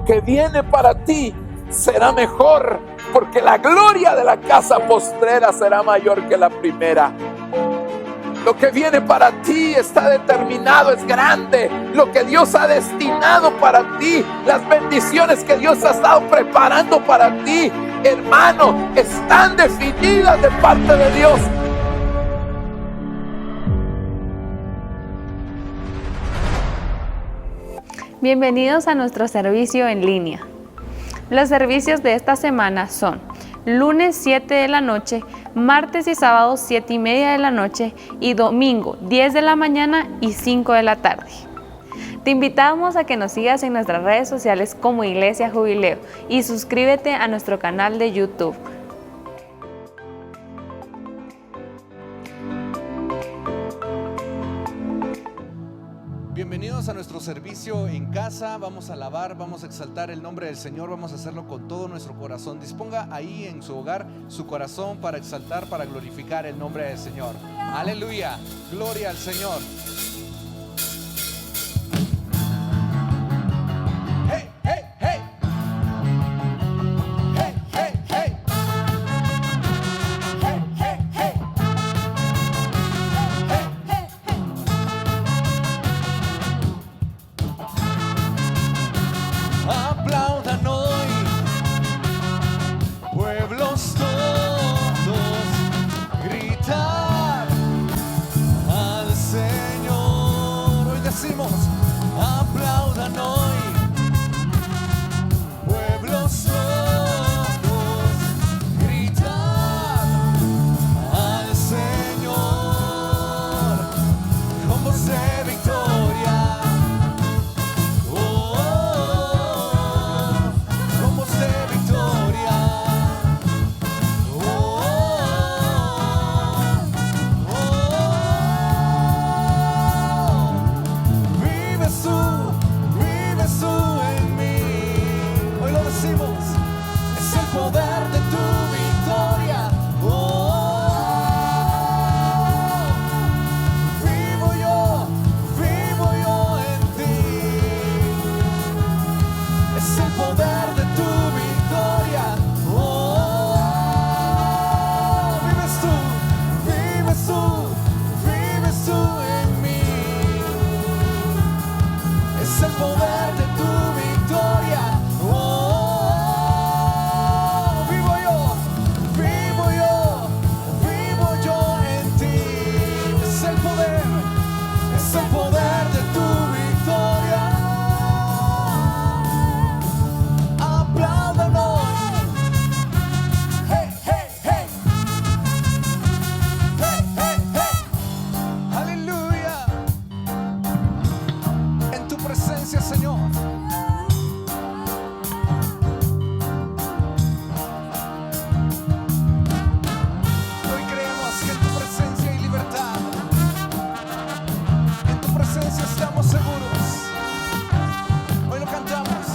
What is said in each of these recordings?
que viene para ti será mejor, porque la gloria de la casa postrera será mayor que la primera. Lo que viene para ti está determinado, es grande. Lo que Dios ha destinado para ti, las bendiciones que Dios ha estado preparando para ti, hermano, están definidas de parte de Dios. Bienvenidos a nuestro servicio en línea. Los servicios de esta semana son lunes 7 de la noche, martes y sábados 7:30 de la noche y domingo 10 de la mañana y 5 de la tarde. Te invitamos a que nos sigas en nuestras redes sociales como Iglesia Jubileo y suscríbete a nuestro canal de YouTube. Bienvenidos a nuestro servicio en casa. Vamos a alabar, vamos a exaltar el nombre del Señor, vamos a hacerlo con todo nuestro corazón. Disponga ahí en su hogar su corazón para exaltar, para glorificar el nombre del Señor. Aleluya, gloria al Señor. Hey, hey, hey. Hey, hey, hey. Hey, hey, hey. Aplaudan hoy, pueblos todos, gritar al Señor. Hoy decimos, aplaudan hoy, pueblos todos, gritar al Señor con voz de victoria. Señor. Hoy creemos que en tu presencia hay libertad. En tu presencia estamos seguros. Hoy lo cantamos.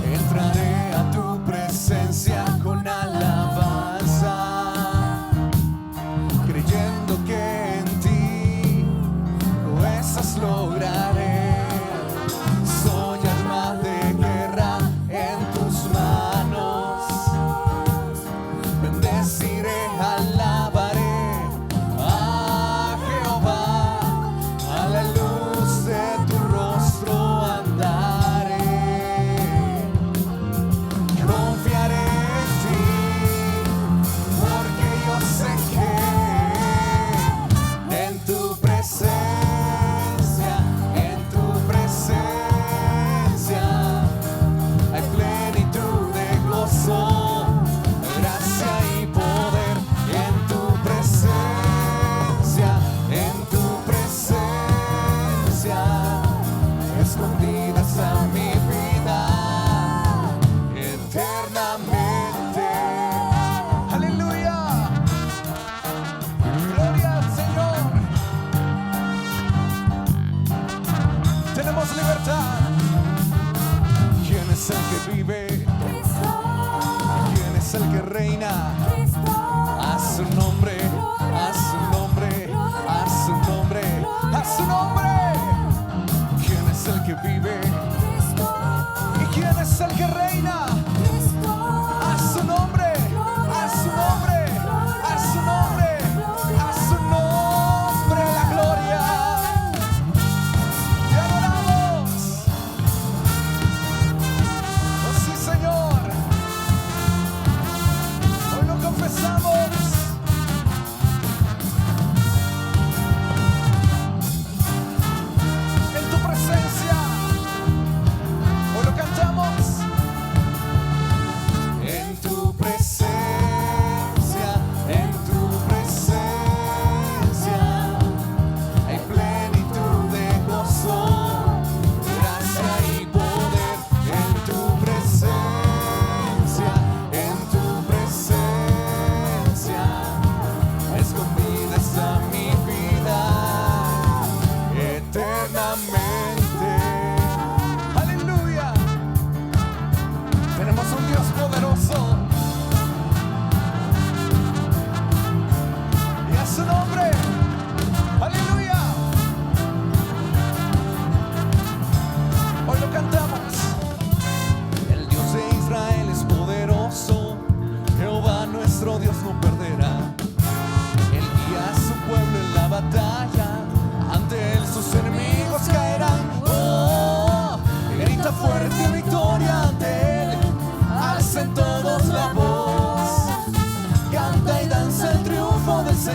Entraré a tu presencia con alabanza, creyendo que en ti proezas lograré.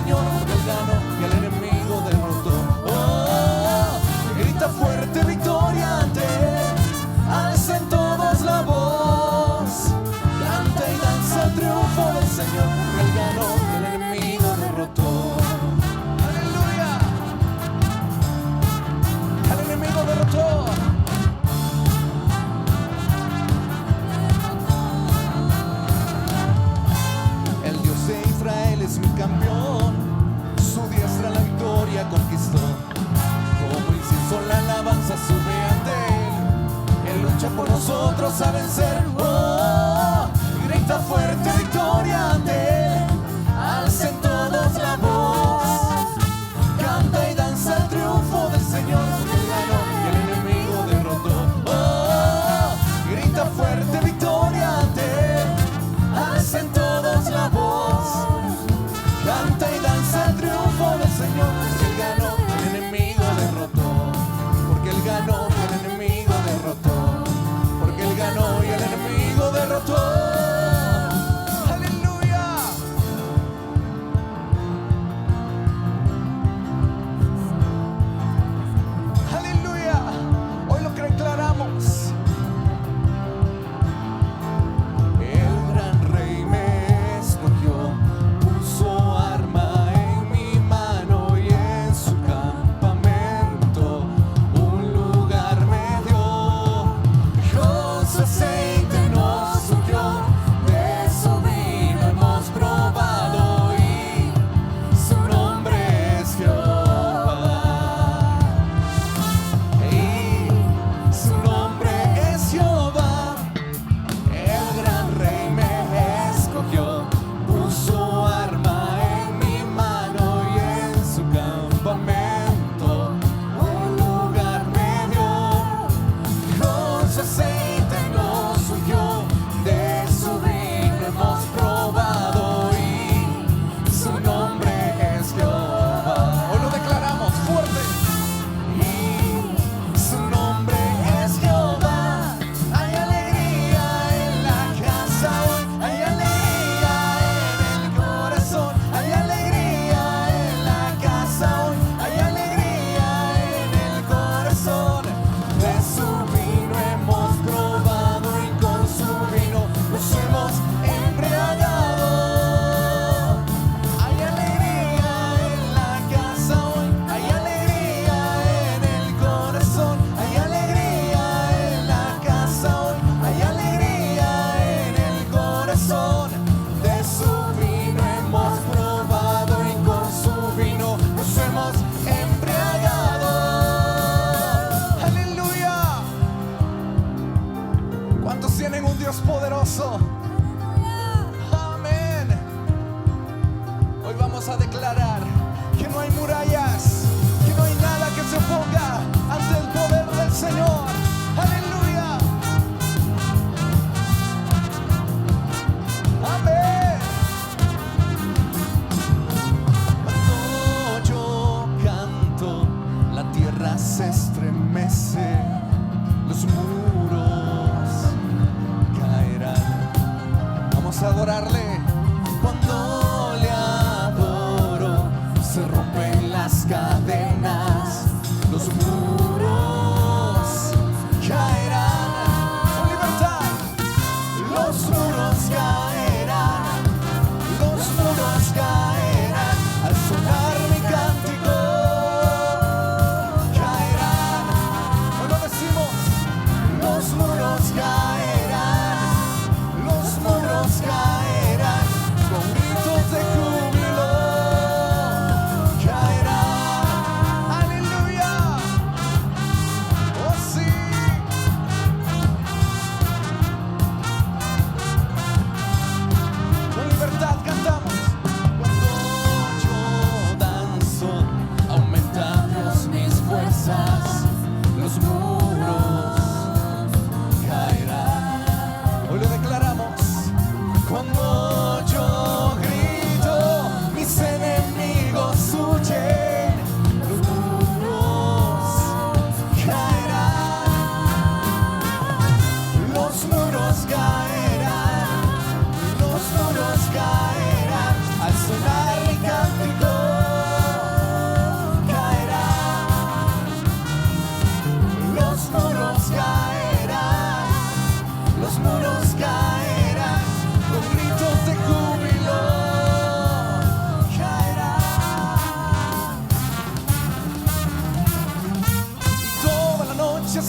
Señor, Él ganó y al enemigo derrotó. Grita fuerte victoria ante Él, alcen todos la voz, canta y danza el triunfo del Señor, Él ganó y el enemigo derrotó. Aleluya, al enemigo derrotó. El Dios de Israel es mi campeón,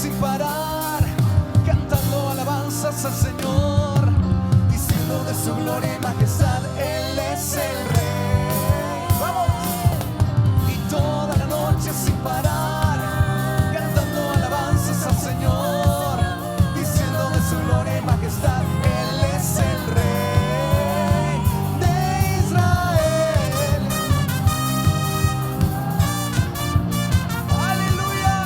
sin parar, cantando alabanzas al Señor, diciendo de su gloria y majestad, Él es el Rey. ¡Vamos! Y toda la noche sin parar, cantando alabanzas al Señor, diciendo de su gloria y majestad, Él es el Rey de Israel. ¡Aleluya!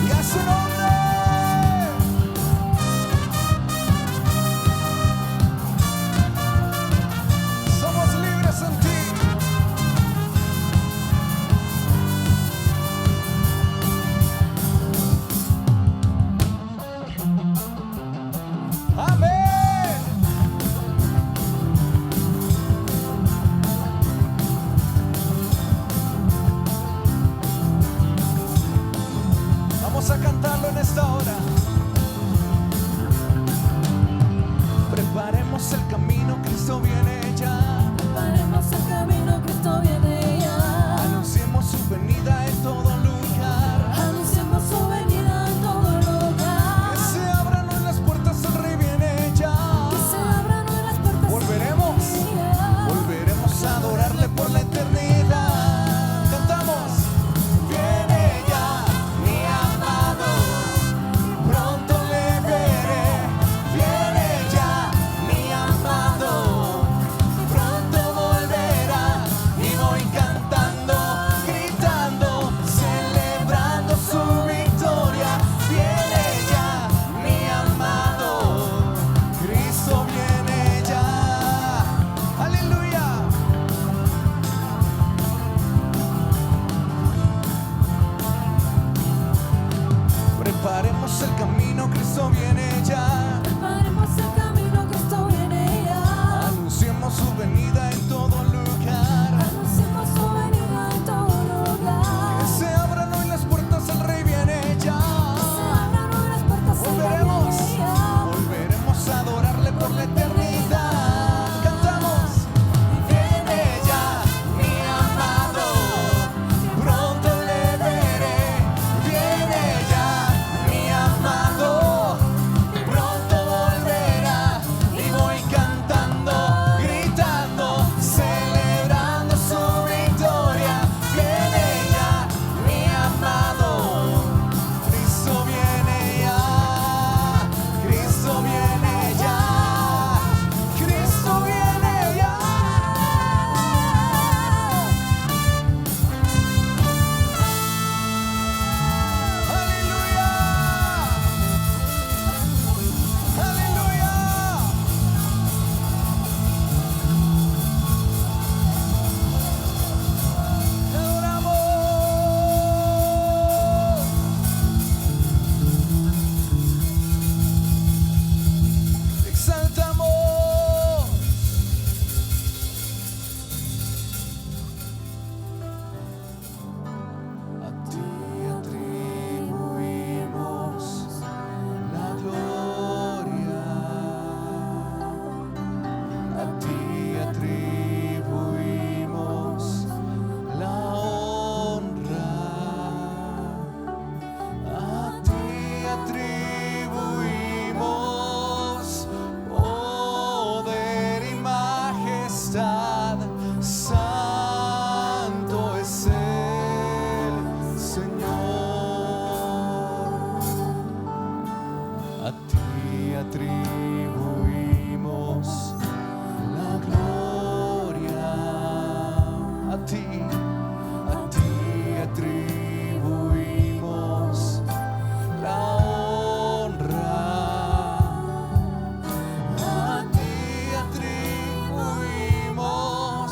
Y a su nombre. Somos libres en ti. Amén. Vamos a cantarlo en esta hora. Preparemos el camino, Cristo viene ya. Preparemos el camino, Cristo viene ya. Anunciemos su venida en todo lugar. Anunciemos su venida en todo lugar. Que se abran hoy las puertas, el Rey viene ya. Que se abran hoy las puertas. Volveremos, volveremos a adorarle por la eternidad. Cantamos. Viene ya mi amado, pronto le veré. Viene ya mi amado, pronto volverá. Y voy cantando, gritando, celebrando su victoria. Viene ya mi amado, Cristo viene ya. Aleluya. Preparemos el camino, Cristo viene ya. Preparemos el camino, Cristo viene ya. Anunciemos su venida en todo lugar. Anunciemos su venida en todo lugar. Que se abran hoy las puertas, el Rey viene ya. Que se abran hoy las puertas. El Rey Volveremos, viene ya. volveremos a adorarle por la eternidad. Cantamos. Viene ya mi amado, pronto le veré. Viene ya mi amado, pronto volverá. Y voy cantando, gritando, celebrando su victoria. Viene ya mi amado, Cristo viene ya. Cristo viene ya. Cristo viene ya. Aleluya. Aleluya. Te adoramos. Te exaltamos. A ti atribuimos la gloria. A ti atribuimos la honra. A ti atribuimos poder y majestad. Santo es el Señor. A ti atribuimos la gloria. A ti atribuimos la honra. A ti atribuimos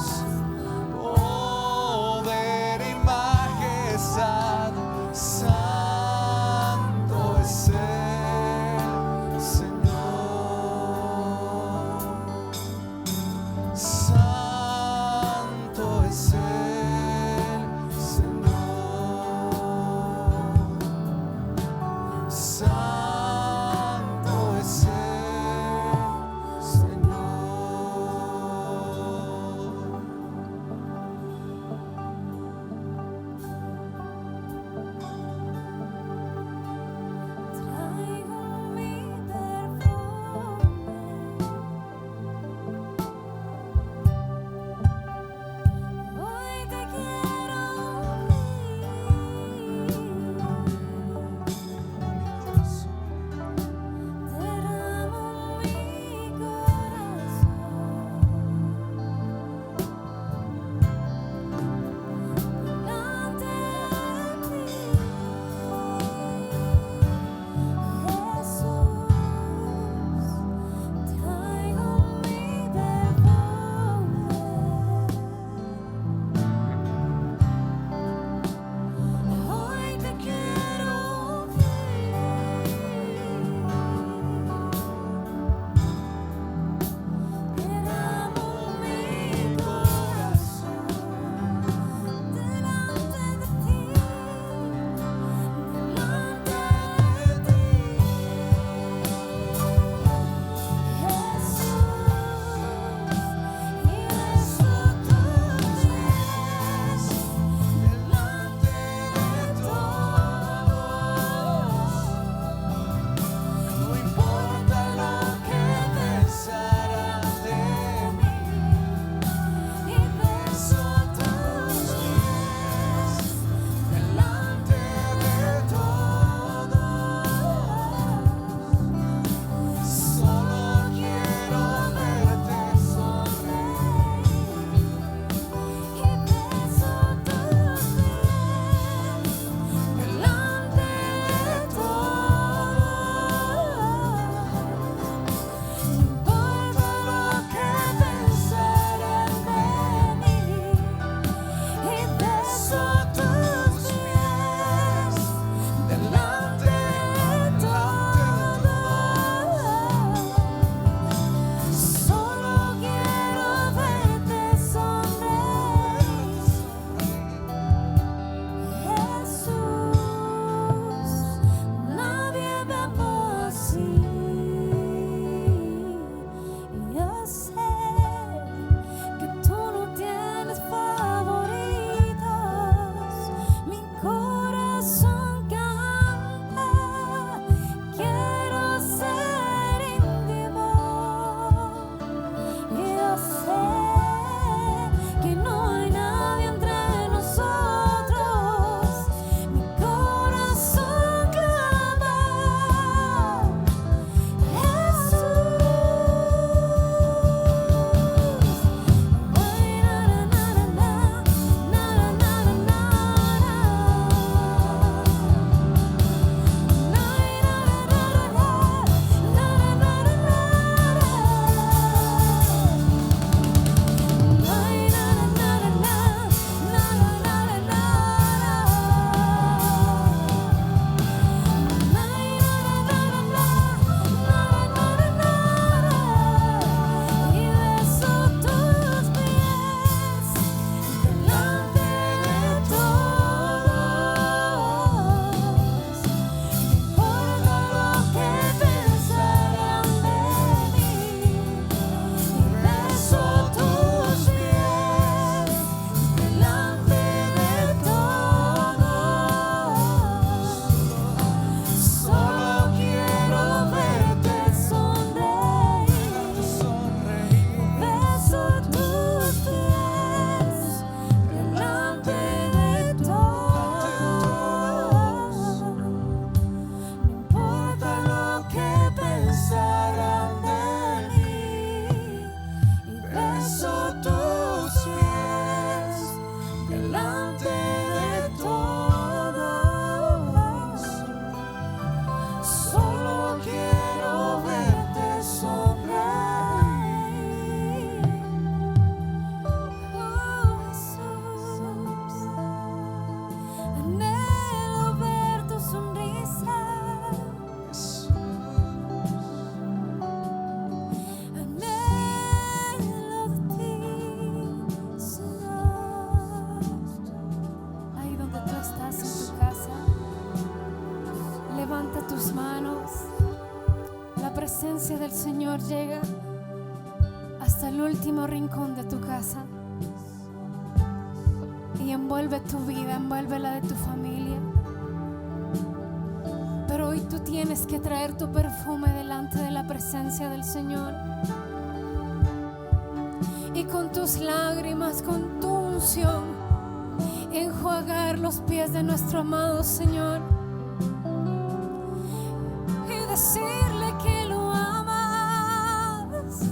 tus manos, la presencia del Señor llega hasta el último rincón de tu casa y envuelve tu vida, envuelve la de tu familia. Pero hoy tú tienes que traer tu perfume delante de la presencia del Señor y con tus lágrimas, con tu unción, enjuagar los pies de nuestro amado Señor y decirle que lo amas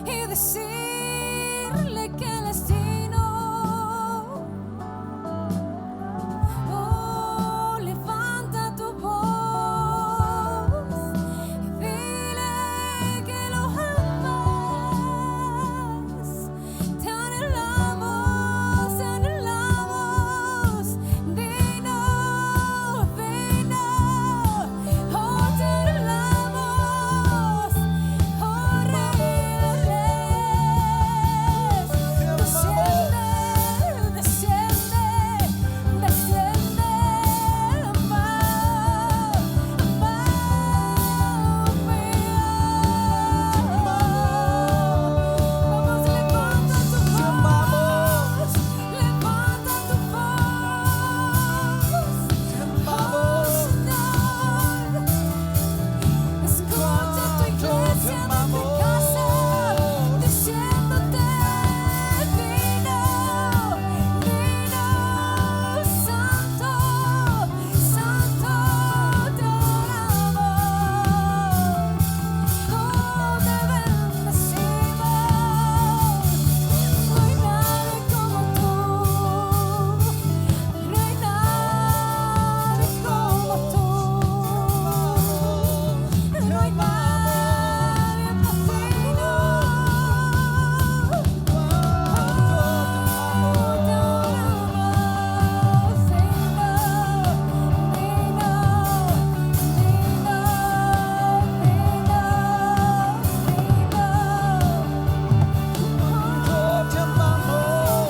y decirle que Él es digno. Oh, levanta tu voz y dile que lo amas. Te anhelamos, digno, digno. Oh, te anhelamos, oh Rey de Reyes. Desciende, desciende, desciende, amado, amado mío. Vamos, levanta tu voz, levanta tu voz. Oh Señor, escucha tu iglesia desde casa, diciéndote digno, digno, santo, santo, te adoramos. Oh, te bendecimos. No hay nadie como tú, no hay nadie como tú, no hay nadie más digno. Te adoramos,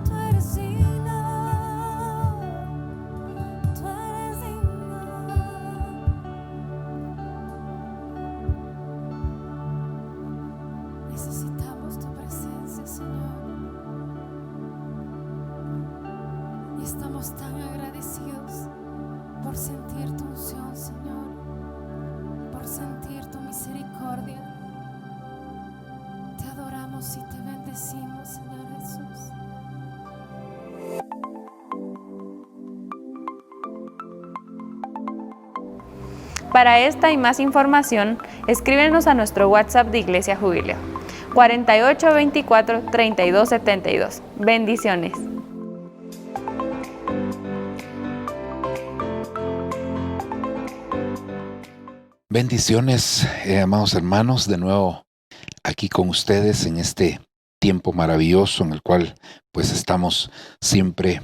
tú eres digno, tú eres digno. Necesitamos tu presencia, Señor, y estamos tan agradecidos por sentir tu unción, Señor, por sentir tu misericordia. Te adoramos y te bendecimos, Señor Jesús. Para esta y más información, escríbenos a nuestro WhatsApp de Iglesia Jubileo, 4824-3272. Bendiciones. Bendiciones, amados hermanos, de nuevo aquí con ustedes en este tiempo maravilloso en el cual pues estamos siempre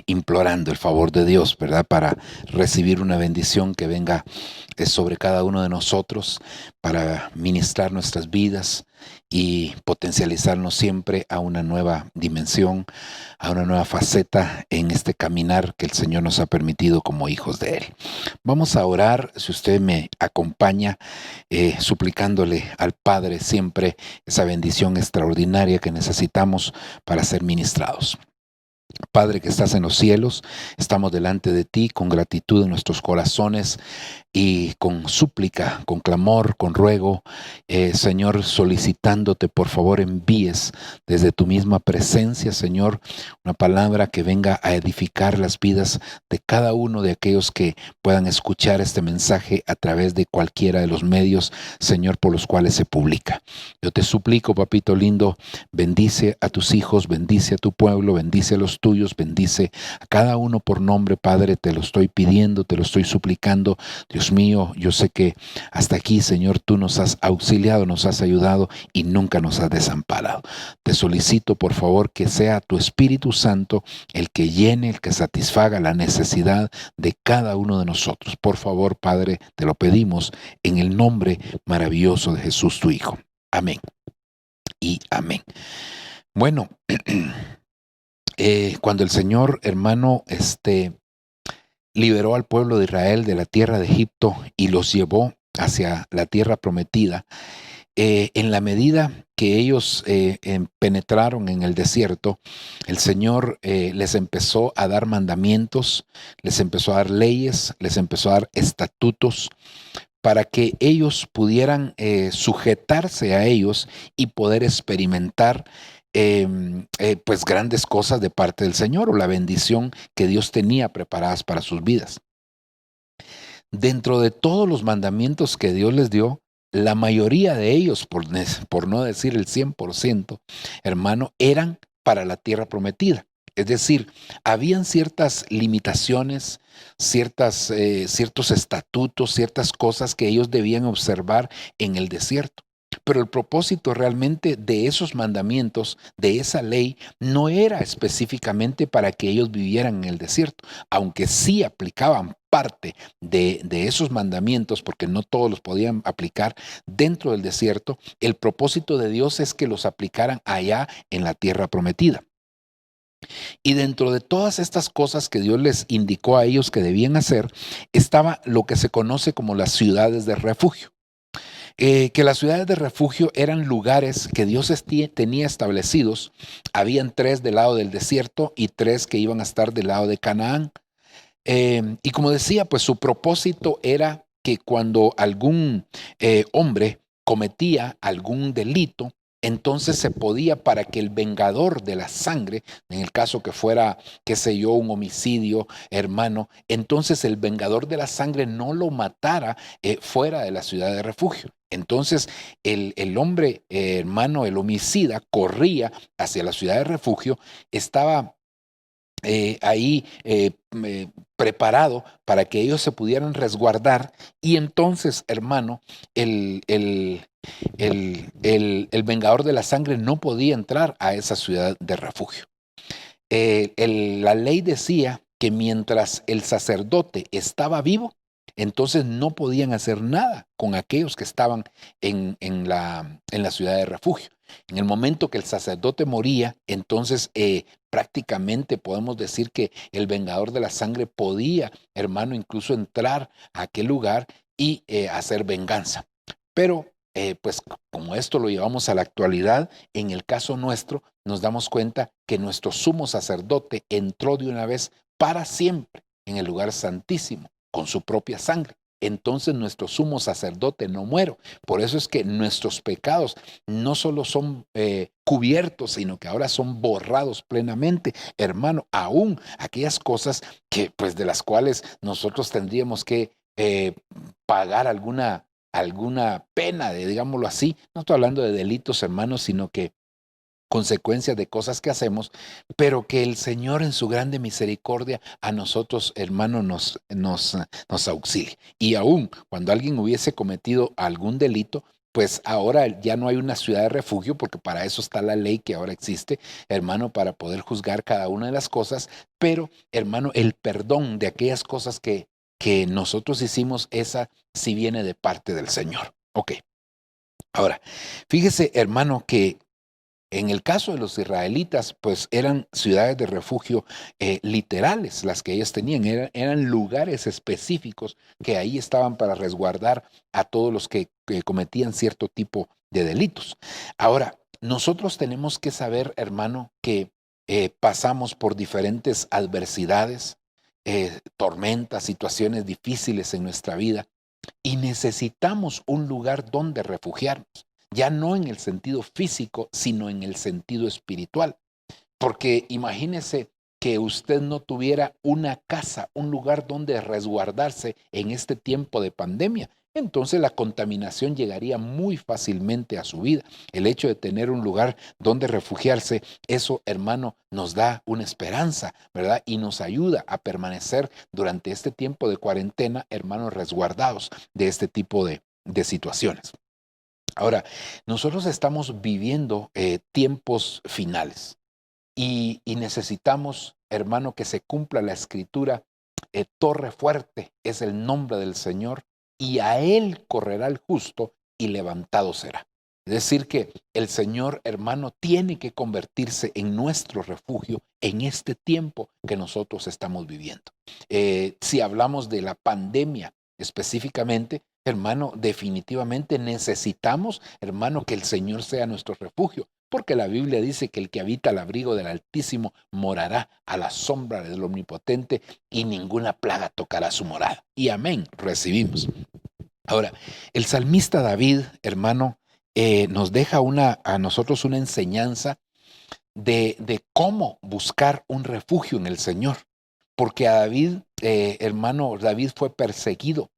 implorando el favor de Dios, ¿verdad? Para recibir una bendición que venga sobre cada uno de nosotros, para ministrar nuestras vidas y potencializarnos siempre a una nueva dimensión, a una nueva faceta en este caminar que el Señor nos ha permitido como hijos de Él. Vamos a orar, si usted me acompaña, suplicándole al Padre siempre esa bendición extraordinaria que necesitamos para ser ministrados. Padre que estás en los cielos, estamos delante de ti con gratitud en nuestros corazones y con súplica, con clamor, con ruego, Señor, solicitándote por favor envíes desde tu misma presencia, Señor, una palabra que venga a edificar las vidas de cada uno de aquellos que puedan escuchar este mensaje a través de cualquiera de los medios, Señor, por los cuales se publica. Yo te suplico, papito lindo, bendice a tus hijos, bendice a tu pueblo, bendice a los tuyos, bendice a cada uno por nombre, Padre, te lo estoy pidiendo, te lo estoy suplicando. Dios mío, yo sé que hasta aquí, Señor, tú nos has auxiliado, nos has ayudado y nunca nos has desamparado. Te solicito, por favor, que sea tu Espíritu Santo el que llene, el que satisfaga la necesidad de cada uno de nosotros. Por favor, Padre, te lo pedimos en el nombre maravilloso de Jesús, tu Hijo. Amén y amén. Bueno, cuando el Señor, hermano, liberó al pueblo de Israel de la tierra de Egipto y los llevó hacia la tierra prometida, en la medida que ellos penetraron en el desierto, el Señor les empezó a dar mandamientos, les empezó a dar leyes, les empezó a dar estatutos para que ellos pudieran sujetarse a ellos y poder experimentar pues grandes cosas de parte del Señor, o la bendición que Dios tenía preparadas para sus vidas. Dentro de todos los mandamientos que Dios les dio, la mayoría de ellos, por no decir el 100%, hermano, eran para la tierra prometida. Es decir, habían ciertas limitaciones, ciertos estatutos, ciertas cosas que ellos debían observar en el desierto. Pero el propósito realmente de esos mandamientos, de esa ley, no era específicamente para que ellos vivieran en el desierto, aunque sí aplicaban parte de esos mandamientos, porque no todos los podían aplicar dentro del desierto. El propósito de Dios es que los aplicaran allá en la tierra prometida. Y dentro de todas estas cosas que Dios les indicó a ellos que debían hacer, estaba lo que se conoce como las ciudades de refugio. Que las ciudades de refugio eran lugares que Dios tenía establecidos. Habían 3 del lado del desierto y 3 que iban a estar del lado de Canaán. Y como decía, pues su propósito era que cuando algún hombre cometía algún delito, entonces se podía, para que el vengador de la sangre, en el caso que fuera, qué sé yo, un homicidio, hermano, entonces el vengador de la sangre no lo matara fuera de la ciudad de refugio. Entonces el hombre, hermano, el homicida, corría hacia la ciudad de refugio, estaba ahí preparado para que ellos se pudieran resguardar, y entonces, hermano, el vengador de la sangre no podía entrar a esa ciudad de refugio. La ley decía que mientras el sacerdote estaba vivo, entonces no podían hacer nada con aquellos que estaban en la ciudad de refugio. En el momento que el sacerdote moría, entonces prácticamente podemos decir que el vengador de la sangre podía, hermano, incluso entrar a aquel lugar y hacer venganza. Pero pues como esto lo llevamos a la actualidad, en el caso nuestro nos damos cuenta que nuestro sumo sacerdote entró de una vez para siempre en el lugar santísimo con su propia sangre. Entonces nuestro sumo sacerdote no muere. Por eso es que nuestros pecados no solo son cubiertos, sino que ahora son borrados plenamente, hermano, aún aquellas cosas que, pues, de las cuales nosotros tendríamos que pagar alguna pena, digámoslo así. No estoy hablando de delitos, hermanos, sino que consecuencias de cosas que hacemos, pero que el Señor en su grande misericordia a nosotros, hermano, nos auxilie. Y aún cuando alguien hubiese cometido algún delito, pues ahora ya no hay una ciudad de refugio, porque para eso está la ley que ahora existe, hermano, para poder juzgar cada una de las cosas. Pero, hermano, el perdón de aquellas cosas que nosotros hicimos, esa sí viene de parte del Señor. Ok. Ahora, fíjese, hermano, que en el caso de los israelitas, pues eran ciudades de refugio literales las que ellos tenían, eran lugares específicos que ahí estaban para resguardar a todos los que cometían cierto tipo de delitos. Ahora, nosotros tenemos que saber, hermano, que pasamos por diferentes adversidades, tormentas, situaciones difíciles en nuestra vida, y necesitamos un lugar donde refugiarnos. Ya no en el sentido físico, sino en el sentido espiritual. Porque imagínese que usted no tuviera una casa, un lugar donde resguardarse en este tiempo de pandemia. Entonces la contaminación llegaría muy fácilmente a su vida. El hecho de tener un lugar donde refugiarse, eso, hermano, nos da una esperanza, ¿verdad? Y nos ayuda a permanecer durante este tiempo de cuarentena, hermanos, resguardados de este tipo de situaciones. Ahora, nosotros estamos viviendo tiempos finales y necesitamos, hermano, que se cumpla la escritura. Torre fuerte es el nombre del Señor, y a él correrá el justo y levantado será. Es decir, que el Señor, hermano, tiene que convertirse en nuestro refugio en este tiempo que nosotros estamos viviendo. Si hablamos de la pandemia específicamente, hermano, definitivamente necesitamos, hermano, que el Señor sea nuestro refugio, porque la Biblia dice que el que habita al abrigo del Altísimo morará a la sombra del Omnipotente y ninguna plaga tocará su morada. Y amén, recibimos. Ahora, el salmista David, hermano, nos deja a nosotros una enseñanza de cómo buscar un refugio en el Señor. Porque a David, hermano, David fue perseguido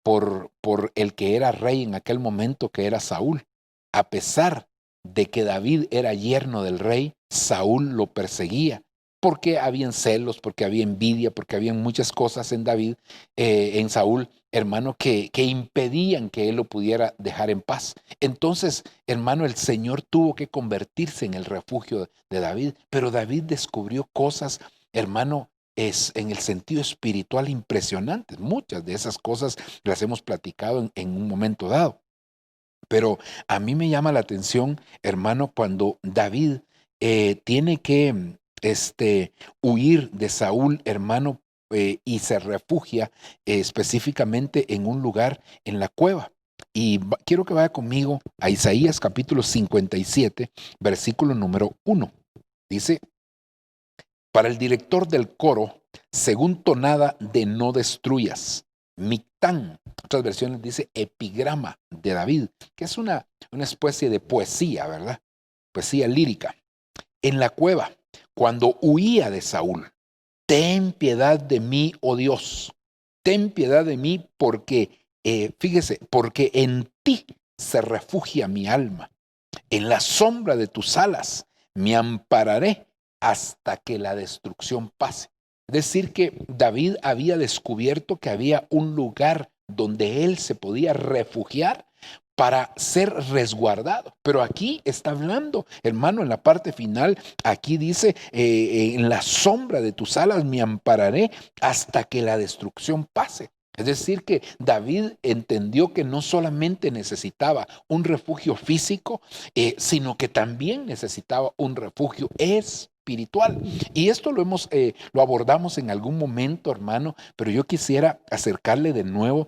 por el que era rey en aquel momento, que era Saúl. A pesar de que David era yerno del rey, Saúl lo perseguía. Porque habían celos, porque había envidia, porque habían muchas cosas en David, en Saúl, hermano, que impedían que él lo pudiera dejar en paz. Entonces, hermano, el Señor tuvo que convertirse en el refugio de David, pero David descubrió cosas, hermano, en el sentido espiritual impresionantes. Muchas de esas cosas las hemos platicado en un momento dado. Pero a mí me llama la atención, hermano, cuando David tiene que huir de Saúl, hermano, y se refugia específicamente en un lugar en la cueva. Y quiero que vaya conmigo a Isaías capítulo 57, versículo número 1. Dice, para el director del coro, según tonada de no destruyas, Mictán, otras versiones dice epigrama de David, que es una especie de poesía, ¿verdad? Poesía lírica. En la cueva, cuando huía de Saúl, ten piedad de mí, oh Dios, ten piedad de mí porque, fíjese, porque en ti se refugia mi alma. En la sombra de tus alas me ampararé hasta que la destrucción pase. Es decir, que David había descubierto que había un lugar donde él se podía refugiar para ser resguardado. Pero aquí está hablando, hermano, en la parte final, aquí dice, en la sombra de tus alas me ampararé hasta que la destrucción pase. Es decir, que David entendió que no solamente necesitaba un refugio físico, sino que también necesitaba un refugio espiritual. Y esto lo abordamos en algún momento, hermano, pero yo quisiera acercarle de nuevo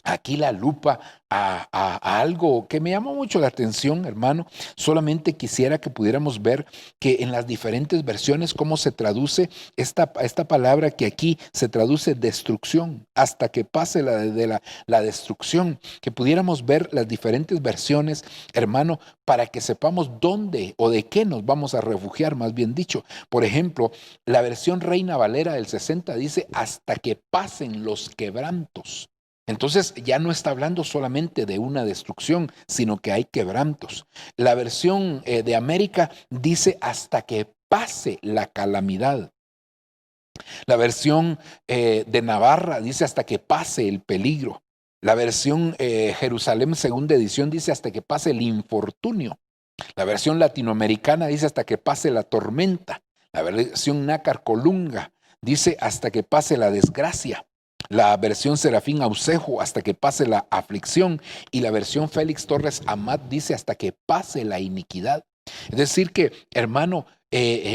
aquí la lupa a algo que me llamó mucho la atención, hermano. Solamente quisiera que pudiéramos ver que en las diferentes versiones cómo se traduce esta palabra que aquí se traduce destrucción, hasta que pase la destrucción. Que pudiéramos ver las diferentes versiones, hermano, para que sepamos dónde o de qué nos vamos a refugiar, más bien dicho. Por ejemplo, la versión Reina Valera del 60 dice hasta que pasen los quebrantos. Entonces ya no está hablando solamente de una destrucción, sino que hay quebrantos. La versión de América dice hasta que pase la calamidad. La versión de Navarra dice hasta que pase el peligro. La versión Jerusalén segunda edición dice hasta que pase el infortunio. La versión latinoamericana dice hasta que pase la tormenta. La versión Nácar Colunga dice hasta que pase la desgracia. La versión Serafín Ausejo hasta que pase la aflicción, y la versión Félix Torres Amat dice hasta que pase la iniquidad. Es decir que, hermano,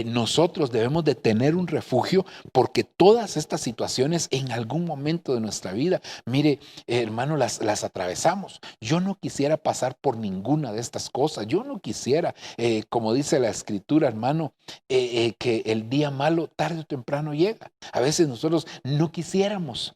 nosotros debemos de tener un refugio porque todas estas situaciones en algún momento de nuestra vida, mire, hermano, las atravesamos. Yo no quisiera pasar por ninguna de estas cosas. Yo no quisiera, como dice la escritura, hermano, que el día malo tarde o temprano llega. A veces nosotros no quisiéramos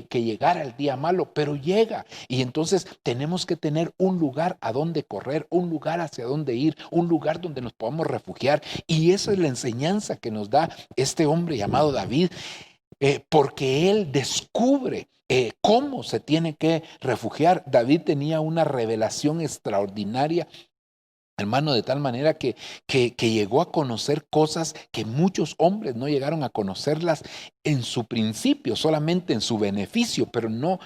que llegara el día malo, pero llega. Y entonces tenemos que tener un lugar a donde correr, un lugar hacia donde ir, un lugar donde nos podamos refugiar. Y esa es la enseñanza que nos da este hombre llamado David, porque él descubre cómo se tiene que refugiar. David tenía una revelación extraordinaria, hermano, de tal manera que llegó a conocer cosas que muchos hombres no llegaron a conocerlas en su principio, solamente en su beneficio, pero no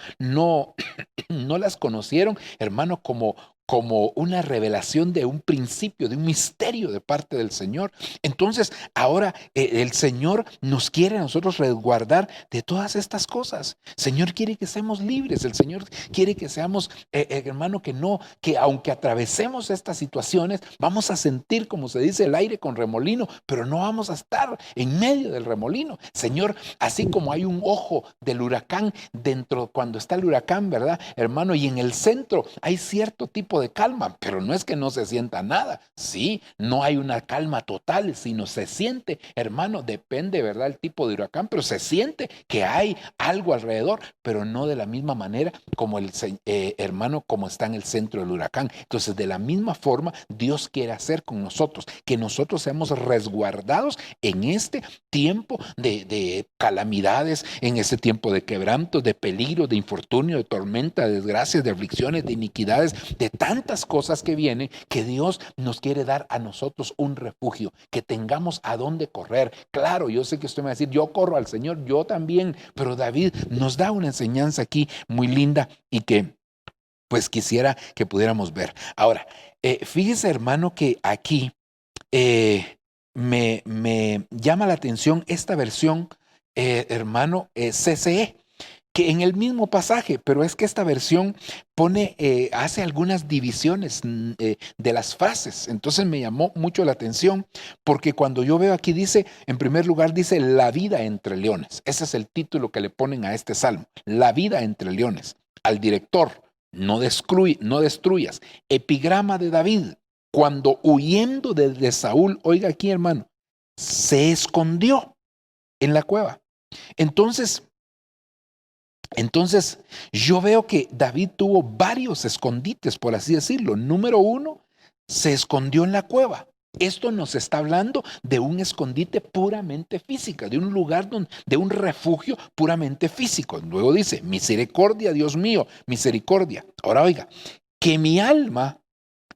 las conocieron, hermano, como como una revelación de un principio, de un misterio de parte del Señor. Entonces, ahora el Señor nos quiere a nosotros resguardar de todas estas cosas. El Señor quiere que seamos libres. El Señor quiere que seamos, hermano, que aunque atravesemos estas situaciones, vamos a sentir, como se dice, el aire con remolino, pero no vamos a estar en medio del remolino. Señor, así como hay un ojo del huracán dentro, cuando está el huracán, ¿verdad, hermano? Y en el centro hay cierto tipo de calma, pero no es que no se sienta nada. Sí, no hay una calma total, sino se siente, hermano, depende, ¿verdad?, el tipo de huracán, pero se siente que hay algo alrededor, pero no de la misma manera como hermano, como está en el centro del huracán. Entonces, de la misma forma, Dios quiere hacer con nosotros, que nosotros seamos resguardados en este tiempo de calamidades, en este tiempo de quebrantos, de peligro, de infortunio, de tormenta, de desgracias, de aflicciones, de iniquidades, de tantas cosas que vienen, que Dios nos quiere dar a nosotros un refugio, que tengamos a dónde correr. Claro, yo sé que usted me va a decir, yo corro al Señor, yo también, pero David nos da una enseñanza aquí muy linda y que pues quisiera que pudiéramos ver. Ahora, fíjese, hermano, que aquí me llama la atención esta versión, hermano, CCE, que en el mismo pasaje, pero es que esta versión hace algunas divisiones de las frases. Entonces me llamó mucho la atención, porque cuando yo veo aquí dice, en primer lugar dice, la vida entre leones. Ese es el título que le ponen a este salmo, la vida entre leones. Al director, no destruyas. Epigrama de David, cuando huyendo de Saúl, oiga aquí, hermano, se escondió en la cueva. Entonces, yo veo que David tuvo varios escondites, por así decirlo. Número 1, se escondió en la cueva. Esto nos está hablando de un escondite puramente físico, de un lugar de un refugio puramente físico. Luego dice, misericordia, Dios mío, misericordia. Ahora oiga, que mi alma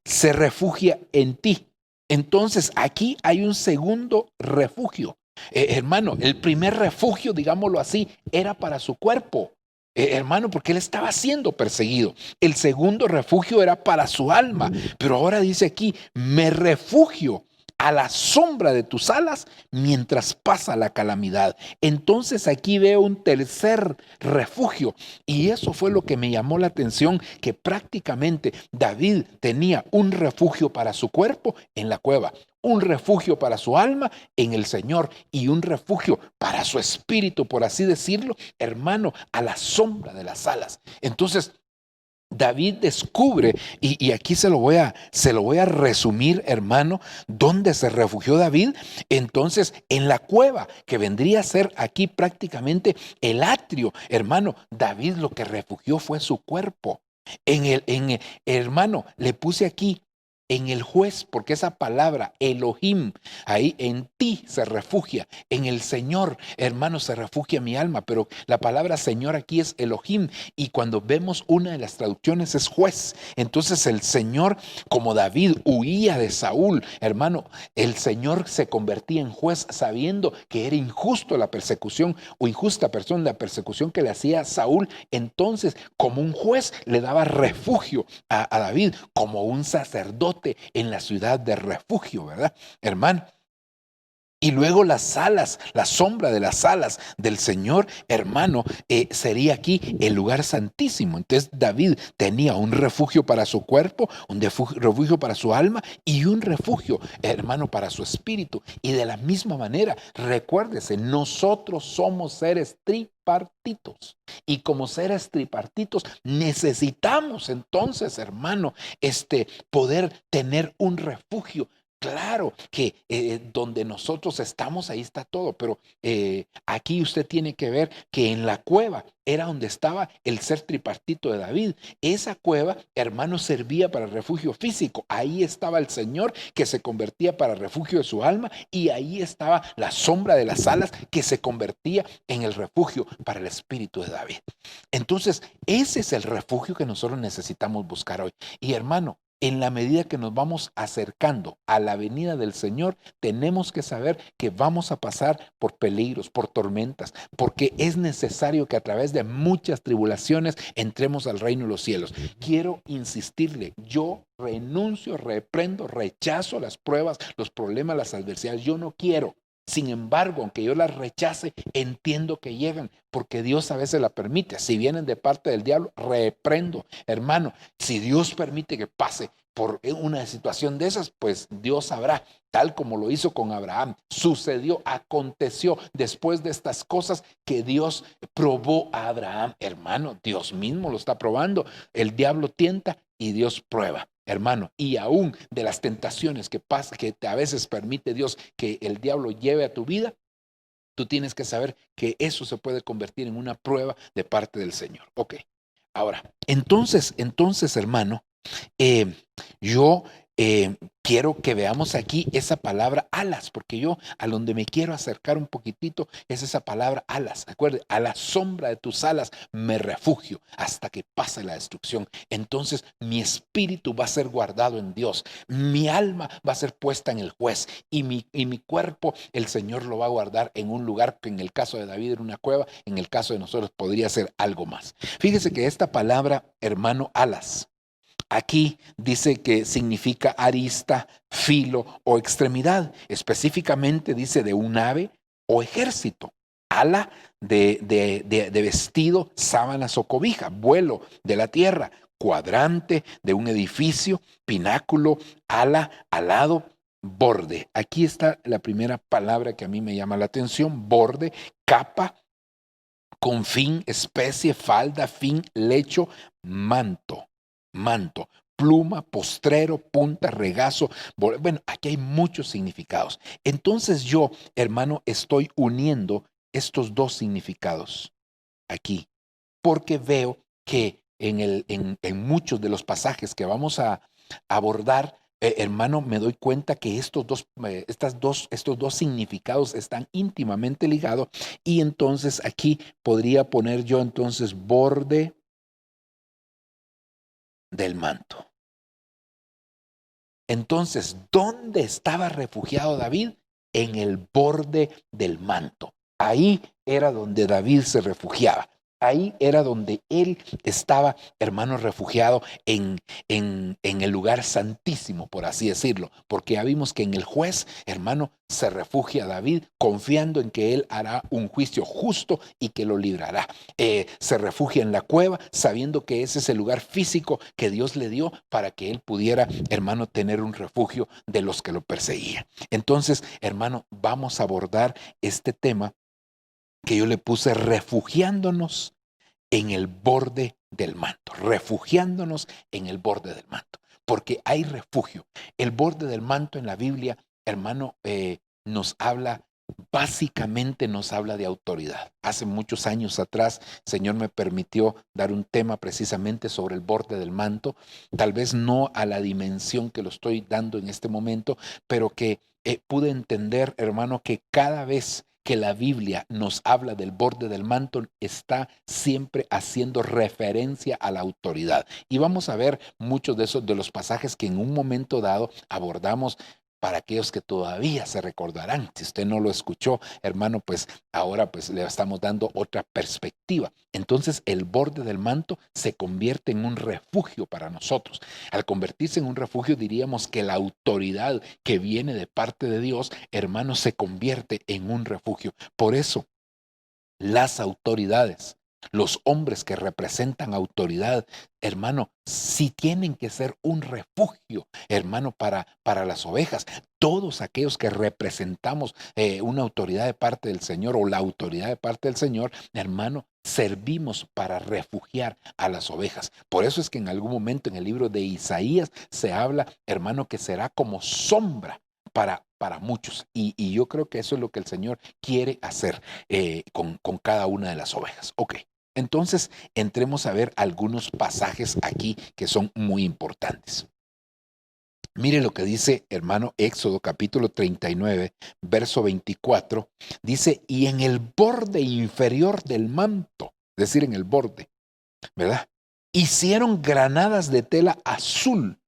se refugia en ti. Entonces aquí hay un segundo refugio. Hermano, el primer refugio, digámoslo así, era para su cuerpo. Hermano, porque él estaba siendo perseguido. El segundo refugio era para su alma. Pero ahora dice aquí, me refugio a la sombra de tus alas mientras pasa la calamidad. Entonces aquí veo un tercer refugio, y eso fue lo que me llamó la atención, que prácticamente David tenía un refugio para su cuerpo en la cueva, un refugio para su alma en el Señor y un refugio para su espíritu, por así decirlo, hermano, a la sombra de las alas. Entonces David descubre, y aquí se lo voy a resumir, hermano, dónde se refugió David. Entonces, en la cueva, que vendría a ser aquí prácticamente el atrio, hermano, David lo que refugió fue su cuerpo. Hermano, le puse aquí en el juez, porque esa palabra Elohim, ahí en ti se refugia, en el Señor, hermano, se refugia mi alma, pero la palabra Señor aquí es Elohim, y cuando vemos una de las traducciones es juez. Entonces el Señor, como David huía de Saúl, hermano, el Señor se convertía en juez sabiendo que era injusto la persecución, o injusta persona la persecución que le hacía Saúl. Entonces, como un juez, le daba refugio a David, como un sacerdote en la ciudad de refugio, ¿verdad, hermano? Y luego las alas, la sombra de las alas del Señor, hermano, sería aquí el lugar santísimo. Entonces David tenía un refugio para su cuerpo, un refugio para su alma y un refugio, hermano, para su espíritu. Y de la misma manera, recuérdese, nosotros somos seres tripartitos. Y como seres tripartitos necesitamos entonces, hermano, poder tener un refugio. Claro que donde nosotros estamos, ahí está todo, pero aquí usted tiene que ver que en la cueva era donde estaba el ser tripartito de David. Esa cueva, hermano, servía para refugio físico. Ahí estaba el Señor, que se convertía para refugio de su alma, y ahí estaba la sombra de las alas, que se convertía en el refugio para el espíritu de David. Entonces, ese es el refugio que nosotros necesitamos buscar hoy. Y hermano, en la medida que nos vamos acercando a la venida del Señor, tenemos que saber que vamos a pasar por peligros, por tormentas, porque es necesario que a través de muchas tribulaciones entremos al reino de los cielos. Quiero insistirle, yo renuncio, reprendo, rechazo las pruebas, los problemas, las adversidades. Yo no quiero. Sin embargo, aunque yo las rechace, entiendo que llegan, porque Dios a veces la permite. Si vienen de parte del diablo, reprendo. Hermano, si Dios permite que pase por una situación de esas, pues Dios sabrá, tal como lo hizo con Abraham. Sucedió, aconteció después de estas cosas que Dios probó a Abraham. Hermano, Dios mismo lo está probando. El diablo tienta y Dios prueba. Hermano, y aún de las tentaciones que a veces permite Dios que el diablo lleve a tu vida, tú tienes que saber que eso se puede convertir en una prueba de parte del Señor. Ok, ahora, entonces, hermano, yo quiero que veamos aquí esa palabra alas, porque yo a donde me quiero acercar un poquitito es esa palabra alas. Recuerde, a la sombra de tus alas me refugio hasta que pase la destrucción. Entonces mi espíritu va a ser guardado en Dios, mi alma va a ser puesta en el juez y mi cuerpo el Señor lo va a guardar en un lugar que en el caso de David era una cueva, en el caso de nosotros podría ser algo más. Fíjese que esta palabra, hermano, alas, aquí dice que significa arista, filo o extremidad. Específicamente dice de un ave o ejército. Ala de vestido, sábanas o cobija. Vuelo de la tierra. Cuadrante de un edificio. Pináculo, ala, alado, borde. Aquí está la primera palabra que a mí me llama la atención. Borde, capa, confín, especie, falda, fin, lecho, manto. Manto, pluma, postrero, punta, regazo. Bueno, aquí hay muchos significados. Entonces yo, hermano, estoy uniendo estos dos significados aquí, porque veo que en muchos de los pasajes que vamos a abordar, hermano, me doy cuenta que estos dos significados están íntimamente ligados, y entonces aquí podría poner yo entonces borde del manto. Entonces, ¿dónde estaba refugiado David? En el borde del manto. Ahí era donde David se refugiaba. Ahí era donde él estaba, hermano, refugiado en el lugar santísimo, por así decirlo. Porque ya vimos que en el juez, hermano, se refugia David confiando en que él hará un juicio justo y que lo librará. Se refugia en la cueva sabiendo que ese es el lugar físico que Dios le dio para que él pudiera, hermano, tener un refugio de los que lo perseguían. Entonces, hermano, vamos a abordar este tema que yo le puse refugiándonos en el borde del manto, refugiándonos en el borde del manto, porque hay refugio. El borde del manto en la Biblia, hermano, básicamente nos habla de autoridad. Hace muchos años atrás, el Señor me permitió dar un tema precisamente sobre el borde del manto, tal vez no a la dimensión que lo estoy dando en este momento, pero que pude entender, hermano, que cada vez que la Biblia nos habla del borde del manto, está siempre haciendo referencia a la autoridad. Y vamos a ver muchos de los pasajes que en un momento dado abordamos. Para aquellos que todavía se recordarán, si usted no lo escuchó, hermano, pues ahora pues le estamos dando otra perspectiva. Entonces el borde del manto se convierte en un refugio para nosotros. Al convertirse en un refugio, diríamos que la autoridad que viene de parte de Dios, hermano, se convierte en un refugio. Por eso las autoridades, los hombres que representan autoridad, hermano, sí tienen que ser un refugio, hermano, para las ovejas. Todos aquellos que representamos una autoridad de parte del Señor o la autoridad de parte del Señor, hermano, servimos para refugiar a las ovejas. Por eso es que en algún momento en el libro de Isaías se habla, hermano, que será como sombra para muchos. Y yo creo que eso es lo que el Señor quiere hacer con cada una de las ovejas. Ok. Entonces, entremos a ver algunos pasajes aquí que son muy importantes. Mire lo que dice, hermano, Éxodo capítulo 39, verso 24. Dice, y en el borde inferior del manto, es decir, en el borde, ¿verdad? Hicieron granadas de tela azul,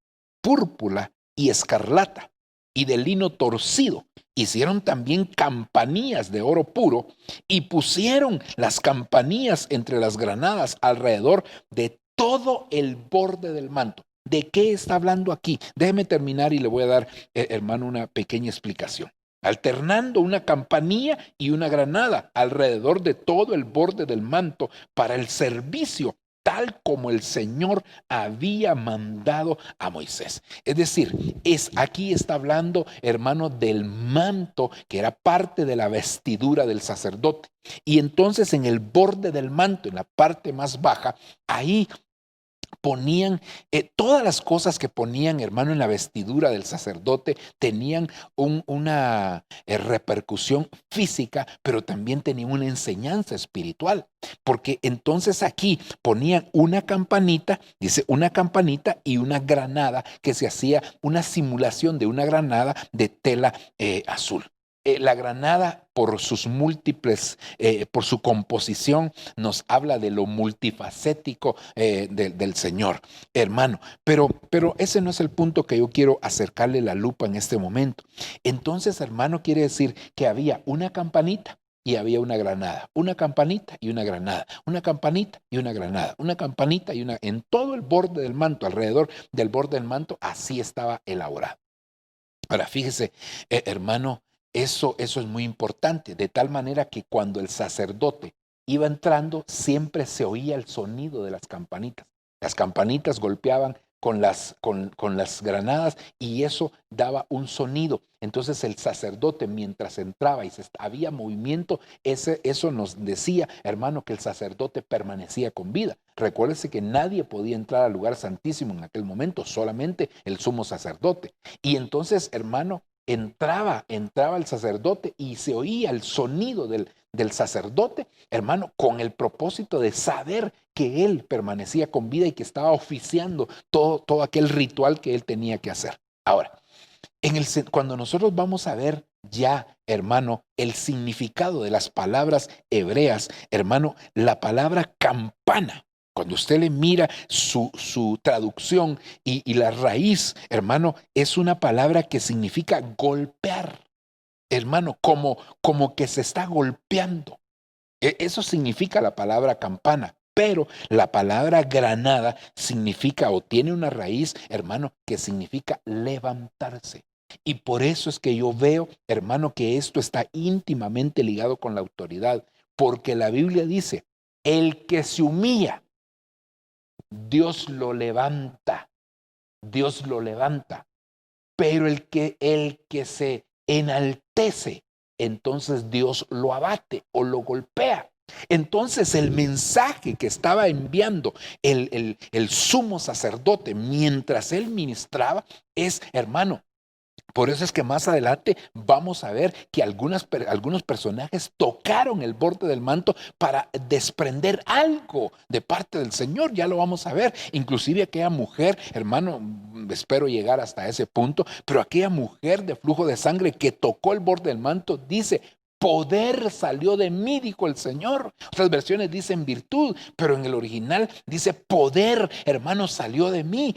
púrpura y escarlata, y de lino torcido. Hicieron también campanillas de oro puro y pusieron las campanillas entre las granadas alrededor de todo el borde del manto. ¿De qué está hablando aquí? Déjeme terminar y le voy a dar, hermano, una pequeña explicación. Alternando una campanilla y una granada alrededor de todo el borde del manto para el servicio, tal como el Señor había mandado a Moisés. Es decir, aquí está hablando, hermano, del manto que era parte de la vestidura del sacerdote. Y entonces en el borde del manto, en la parte más baja, ahí ponían todas las cosas que ponían, hermano, en la vestidura del sacerdote tenían una repercusión física, pero también tenían una enseñanza espiritual, porque entonces aquí ponían una campanita, dice una campanita y una granada que se hacía una simulación de una granada de tela azul. La granada, por sus múltiples, por su composición, nos habla de lo multifacético del Señor, hermano. Pero ese no es el punto que yo quiero acercarle la lupa en este momento. Entonces, hermano, quiere decir que había una campanita y había una granada, una campanita y una granada, una campanita y una granada, una campanita y una, en todo el borde del manto, alrededor del borde del manto, así estaba elaborado. Ahora, fíjese, hermano, eso es muy importante, de tal manera que cuando el sacerdote iba entrando, siempre se oía el sonido de las campanitas. Las campanitas golpeaban con las granadas y eso daba un sonido. Entonces el sacerdote, mientras entraba y había movimiento, eso nos decía, hermano, que el sacerdote permanecía con vida. Recuérdese que nadie podía entrar al lugar santísimo en aquel momento, solamente el sumo sacerdote. Y entonces, hermano, entraba el sacerdote y se oía el sonido del sacerdote, hermano, con el propósito de saber que él permanecía con vida y que estaba oficiando todo aquel ritual que él tenía que hacer. Ahora, cuando nosotros vamos a ver ya, hermano, el significado de las palabras hebreas, hermano, la palabra campana, cuando usted le mira su traducción y la raíz, hermano, es una palabra que significa golpear, hermano, como que se está golpeando. Eso significa la palabra campana, pero la palabra granada significa o tiene una raíz, hermano, que significa levantarse. Y por eso es que yo veo, hermano, que esto está íntimamente ligado con la autoridad, porque la Biblia dice, el que se humilla, Dios lo levanta, pero el que se enaltece, entonces Dios lo abate o lo golpea. Entonces el mensaje que estaba enviando el sumo sacerdote mientras él ministraba es, hermano, por eso es que más adelante vamos a ver que algunos personajes tocaron el borde del manto para desprender algo de parte del Señor. Ya lo vamos a ver. Inclusive aquella mujer, hermano, espero llegar hasta ese punto, pero aquella mujer de flujo de sangre que tocó el borde del manto dice, poder salió de mí, dijo el Señor. Otras versiones dicen virtud, pero en el original dice poder, hermano, salió de mí.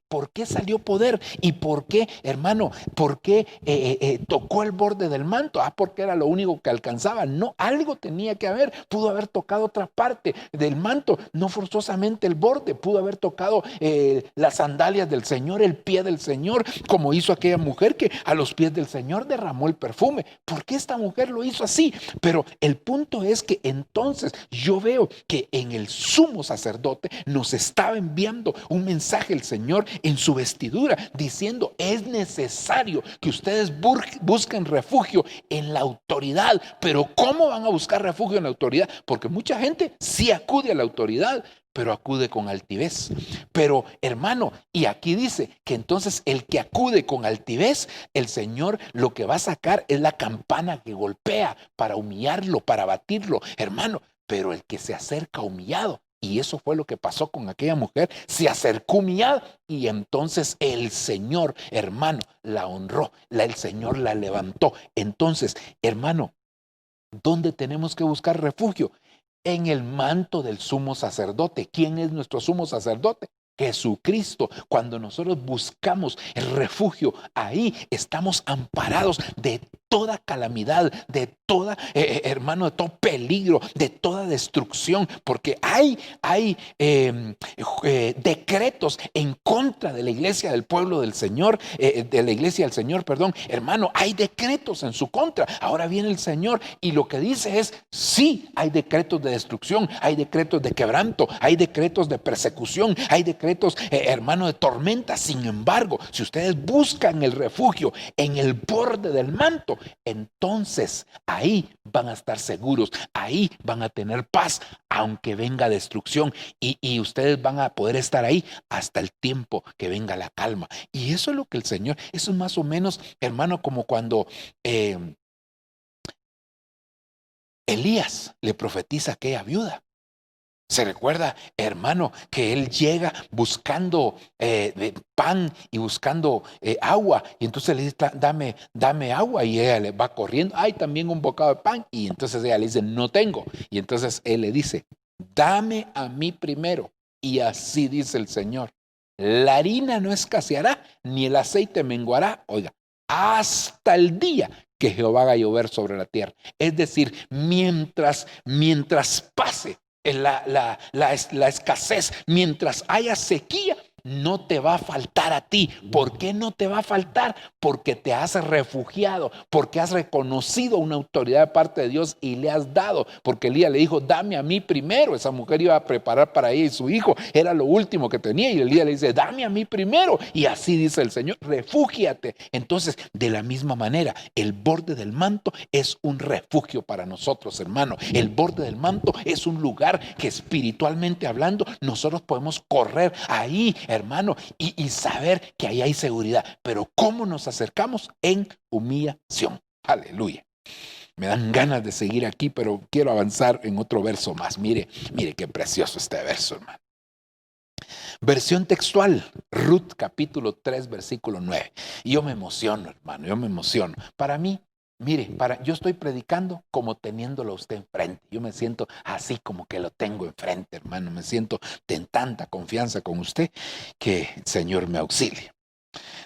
¿Por qué salió poder? ¿Y por qué, hermano? ¿Por qué tocó el borde del manto? Porque era lo único que alcanzaba. No, algo tenía que haber. Pudo haber tocado otra parte del manto, no forzosamente el borde. Pudo haber tocado las sandalias del Señor, el pie del Señor, como hizo aquella mujer que a los pies del Señor derramó el perfume. ¿Por qué esta mujer lo hizo así? Pero el punto es que entonces yo veo que en el sumo sacerdote nos estaba enviando un mensaje el Señor en su vestidura, diciendo, es necesario que ustedes busquen refugio en la autoridad. Pero ¿cómo van a buscar refugio en la autoridad? Porque mucha gente sí acude a la autoridad, pero acude con altivez. Pero hermano, y aquí dice que entonces el que acude con altivez, el Señor lo que va a sacar es la campana que golpea para humillarlo, para abatirlo, hermano. Pero el que se acerca humillado, y eso fue lo que pasó con aquella mujer, se acercó humillada y entonces el Señor, hermano, la honró, el Señor la levantó. Entonces, hermano, ¿dónde tenemos que buscar refugio? En el manto del sumo sacerdote. ¿Quién es nuestro sumo sacerdote? Jesucristo. Cuando nosotros buscamos el refugio, ahí estamos amparados de toda calamidad, de toda, hermano, de todo peligro, de toda destrucción, porque hay decretos en contra de la iglesia del pueblo del Señor, de la iglesia del Señor, perdón, hermano, hay decretos en su contra. Ahora viene el Señor y lo que dice es, sí, hay decretos de destrucción, hay decretos de quebranto, hay decretos de persecución, hay decretos, hermano, de tormenta. Sin embargo, si ustedes buscan el refugio en el borde del manto, entonces ahí van a estar seguros, ahí van a tener paz, aunque venga destrucción, y ustedes van a poder estar ahí hasta el tiempo que venga la calma. Y eso es lo que el Señor, eso es más o menos, hermano, como cuando Elías le profetiza a aquella viuda. Se recuerda, hermano, que él llega buscando pan y buscando agua, y entonces le dice, dame agua, y ella le va corriendo, hay también un bocado de pan, y entonces ella le dice, no tengo, y entonces él le dice, dame a mí primero, y así dice el Señor, la harina no escaseará, ni el aceite menguará, oiga, hasta el día que Jehová haga llover sobre la tierra. Es decir, mientras pase la escasez, mientras haya sequía, no te va a faltar a ti. ¿Por qué no te va a faltar? Porque te has refugiado, porque has reconocido una autoridad de parte de Dios y le has dado. Porque Elías le dijo, dame a mí primero. Esa mujer iba a preparar para ella y su hijo, era lo último que tenía, y Elías le dice, dame a mí primero. Y así dice el Señor, refúgiate. Entonces, de la misma manera, el borde del manto es un refugio para nosotros, hermano. El borde del manto es un lugar que, espiritualmente hablando, nosotros podemos correr ahí, hermano, y saber que ahí hay seguridad. Pero ¿cómo nos acercamos? En humillación. Aleluya. Me dan ganas de seguir aquí, pero quiero avanzar en otro verso más. Mire qué precioso este verso, hermano. Versión textual, Ruth capítulo 3, versículo 9. Y yo me emociono, hermano, yo me emociono. Para mí, mire, yo estoy predicando como teniéndolo a usted enfrente. Yo me siento así como que lo tengo enfrente, hermano. Me siento en tanta confianza con usted que el Señor me auxilie.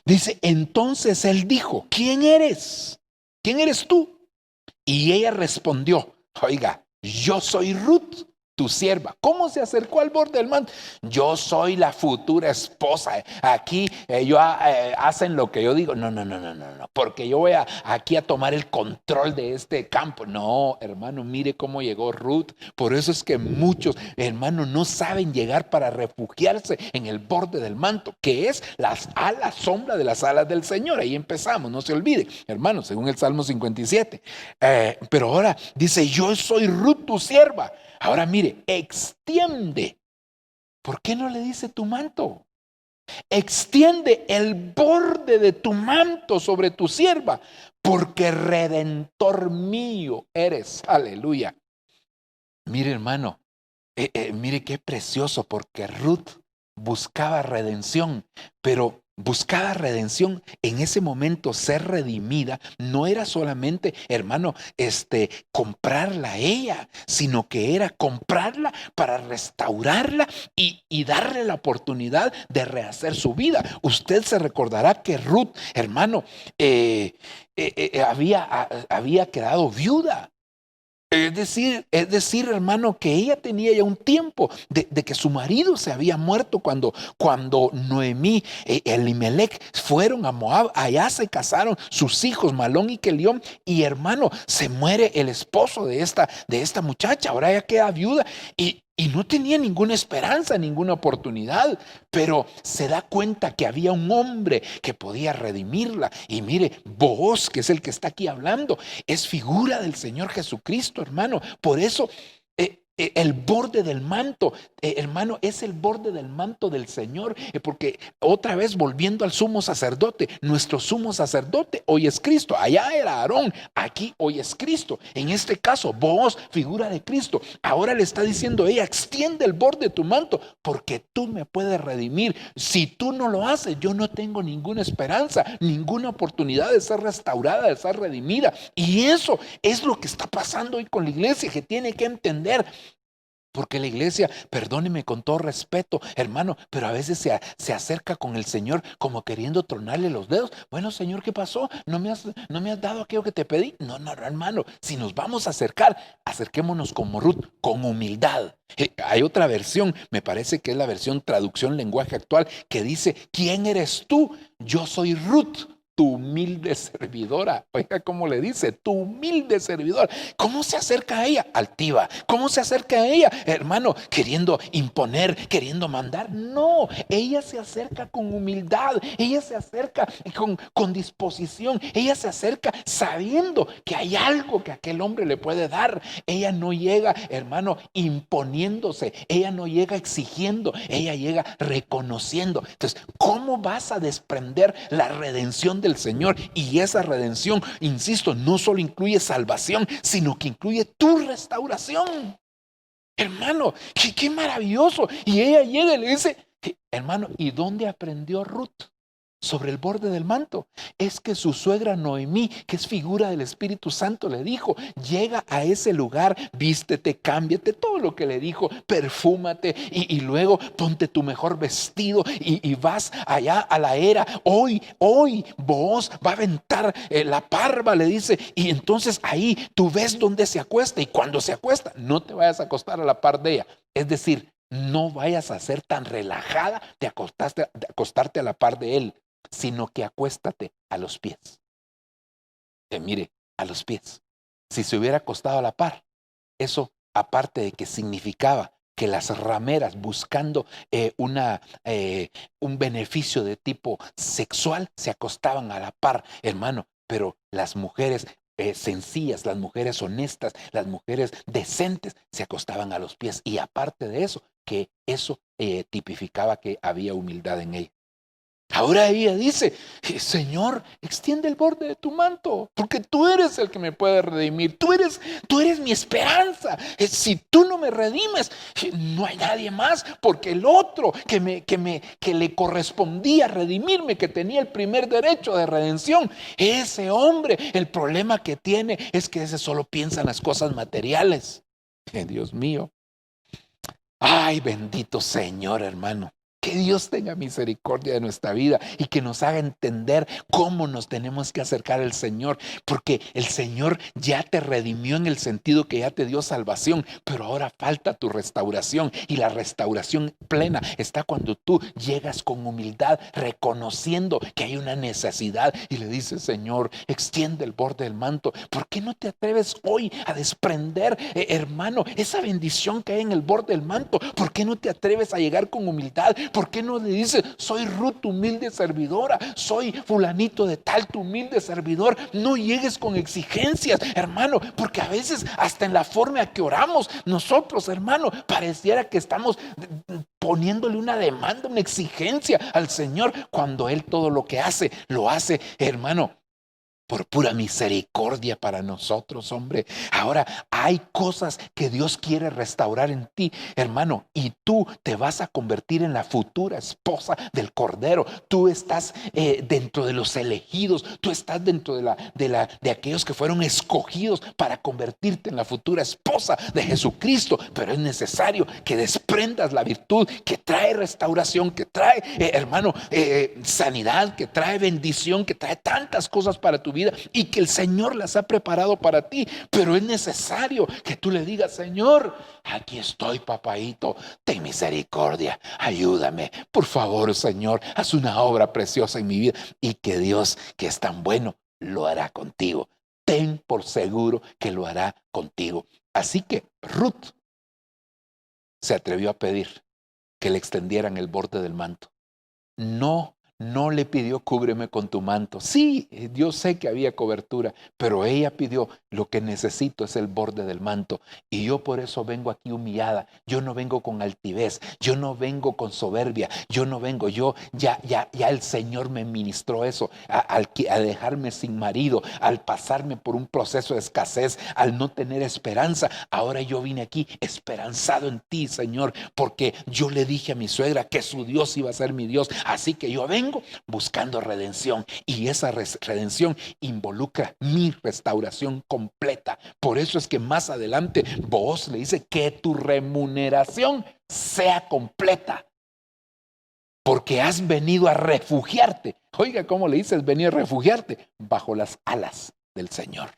Dice, entonces él dijo, ¿quién eres? ¿Quién eres tú? Y ella respondió, oiga, yo soy Ruth, tu sierva. ¿Cómo se acercó al borde del manto? Yo soy la futura esposa. Aquí ellos hacen lo que yo digo. No, porque yo voy aquí a tomar el control de este campo. No, hermano, mire cómo llegó Ruth. Por eso es que muchos, hermanos, no saben llegar para refugiarse en el borde del manto, que es a la sombra de las alas del Señor. Ahí empezamos, no se olvide, hermano, según el Salmo 57. Pero ahora dice, yo soy Ruth, tu sierva. Ahora mire, extiende. ¿Por qué no le dice tu manto? Extiende el borde de tu manto sobre tu sierva, porque redentor mío eres. Aleluya. Mire, hermano, mire qué precioso, porque Ruth buscaba redención, pero buscaba redención en ese momento. Ser redimida no era solamente, hermano, comprarla a ella, sino que era comprarla para restaurarla y darle la oportunidad de rehacer su vida. Usted se recordará que Ruth, hermano, había quedado viuda. Es decir, hermano, que ella tenía ya un tiempo de que su marido se había muerto cuando Noemí y Elimelech fueron a Moab. Allá se casaron sus hijos Malón y Kelión, y hermano, se muere el esposo de esta muchacha. Ahora ella queda viuda y no tenía ninguna esperanza, ninguna oportunidad, pero se da cuenta que había un hombre que podía redimirla. Y mire, Booz, que es el que está aquí hablando, es figura del Señor Jesucristo, hermano. Por eso el borde del manto, hermano, es el borde del manto del Señor, porque otra vez volviendo al sumo sacerdote, nuestro sumo sacerdote hoy es Cristo. Allá era Aarón, aquí hoy es Cristo. En este caso, Booz, figura de Cristo. Ahora le está diciendo ella, extiende el borde de tu manto, porque tú me puedes redimir. Si tú no lo haces, yo no tengo ninguna esperanza, ninguna oportunidad de ser restaurada, de ser redimida. Y eso es lo que está pasando hoy con la iglesia, que tiene que entender Porque la iglesia, perdóneme con todo respeto, hermano, pero a veces se acerca con el Señor como queriendo tronarle los dedos. Bueno, Señor, ¿qué pasó? ¿No me has dado aquello que te pedí? No, hermano, si nos vamos a acercar, acerquémonos como Ruth, con humildad. Hay otra versión, me parece que es la versión traducción lenguaje actual, que dice, ¿quién eres tú? Yo soy Ruth, tu humilde servidora. Oiga cómo le dice, tu humilde servidora. ¿Cómo se acerca a ella? Altiva. ¿Cómo se acerca a ella? Hermano, queriendo imponer, queriendo mandar. No, ella se acerca con humildad. Ella se acerca con disposición. Ella se acerca sabiendo que hay algo que aquel hombre le puede dar. Ella no llega, hermano, imponiéndose. Ella no llega exigiendo. Ella llega reconociendo. Entonces, ¿cómo vas a desprender la redención del Señor? Y esa redención, insisto, no solo incluye salvación, sino que incluye tu restauración. Hermano, qué maravilloso. Y ella llega y le dice, hermano, ¿y dónde aprendió Ruth sobre el borde del manto? Es que su suegra Noemí, que es figura del Espíritu Santo, le dijo, llega a ese lugar, vístete, cámbiate, todo lo que le dijo, perfúmate y luego ponte tu mejor vestido y vas allá a la era. Hoy Booz va a aventar la parva, le dice, y entonces ahí tú ves dónde se acuesta, y cuando se acuesta, no te vayas a acostar a la par de ella. Es decir, no vayas a ser tan relajada de acostarte a la par de él, sino que acuéstate a los pies. Mire, a los pies. Si se hubiera acostado a la par, eso, aparte de que significaba que las rameras, buscando un beneficio de tipo sexual, se acostaban a la par, hermano. Pero las mujeres sencillas, las mujeres honestas, las mujeres decentes, se acostaban a los pies. Y aparte de eso, que eso tipificaba que había humildad en ella. Ahora ella dice, Señor, extiende el borde de tu manto, porque tú eres el que me puede redimir, tú eres mi esperanza. Si tú no me redimes, no hay nadie más, porque el otro que le correspondía redimirme, que tenía el primer derecho de redención, ese hombre, el problema que tiene es que ese solo piensa en las cosas materiales. Dios mío. Ay, bendito Señor, hermano. Que Dios tenga misericordia de nuestra vida y que nos haga entender cómo nos tenemos que acercar al Señor, porque el Señor ya te redimió en el sentido que ya te dio salvación, pero ahora falta tu restauración, y la restauración plena está cuando tú llegas con humildad, reconociendo que hay una necesidad y le dices, Señor, extiende el borde del manto. ¿Por qué no te atreves hoy a desprender, hermano, esa bendición que hay en el borde del manto? ¿Por qué no te atreves a llegar con humildad? ¿Por qué no le dices, soy Ruth, tu humilde servidora, soy fulanito de tal, tu humilde servidor? No llegues con exigencias, hermano, porque a veces hasta en la forma en que oramos nosotros, hermano, pareciera que estamos poniéndole una demanda, una exigencia al Señor, cuando Él todo lo que hace, lo hace, hermano, por pura misericordia para nosotros, hombre. Ahora, hay cosas que Dios quiere restaurar en ti, hermano, y tú te vas a convertir en la futura esposa del Cordero. Tú estás dentro de los elegidos, tú estás dentro de aquellos que fueron escogidos para convertirte en la futura esposa de Jesucristo. Pero es necesario que desprendas la virtud que trae restauración, que trae, hermano, sanidad, que trae bendición, que trae tantas cosas para tu vida y que el Señor las ha preparado para ti. Pero es necesario que tú le digas, Señor, aquí estoy, papaito, ten misericordia, ayúdame, por favor, Señor, haz una obra preciosa en mi vida, y que Dios, que es tan bueno, lo hará contigo. Ten por seguro que lo hará contigo. Así que Ruth se atrevió a pedir que le extendieran el borde del manto. No le pidió, cúbreme con tu manto. Sí, yo sé que había cobertura, pero ella pidió, lo que necesito es el borde del manto. Y yo por eso vengo aquí humillada. Yo no vengo con altivez, yo no vengo con soberbia, ya el Señor me ministró eso, al dejarme sin marido, al pasarme por un proceso de escasez, al no tener esperanza. Ahora yo vine aquí esperanzado en ti, Señor, porque yo le dije a mi suegra que su Dios iba a ser mi Dios. Así que yo vengo vengo buscando redención y esa redención involucra mi restauración completa. Por eso es que más adelante Booz le dice que tu remuneración sea completa, porque has venido a refugiarte. Oiga, ¿cómo le dices venir a refugiarte? Bajo las alas del Señor.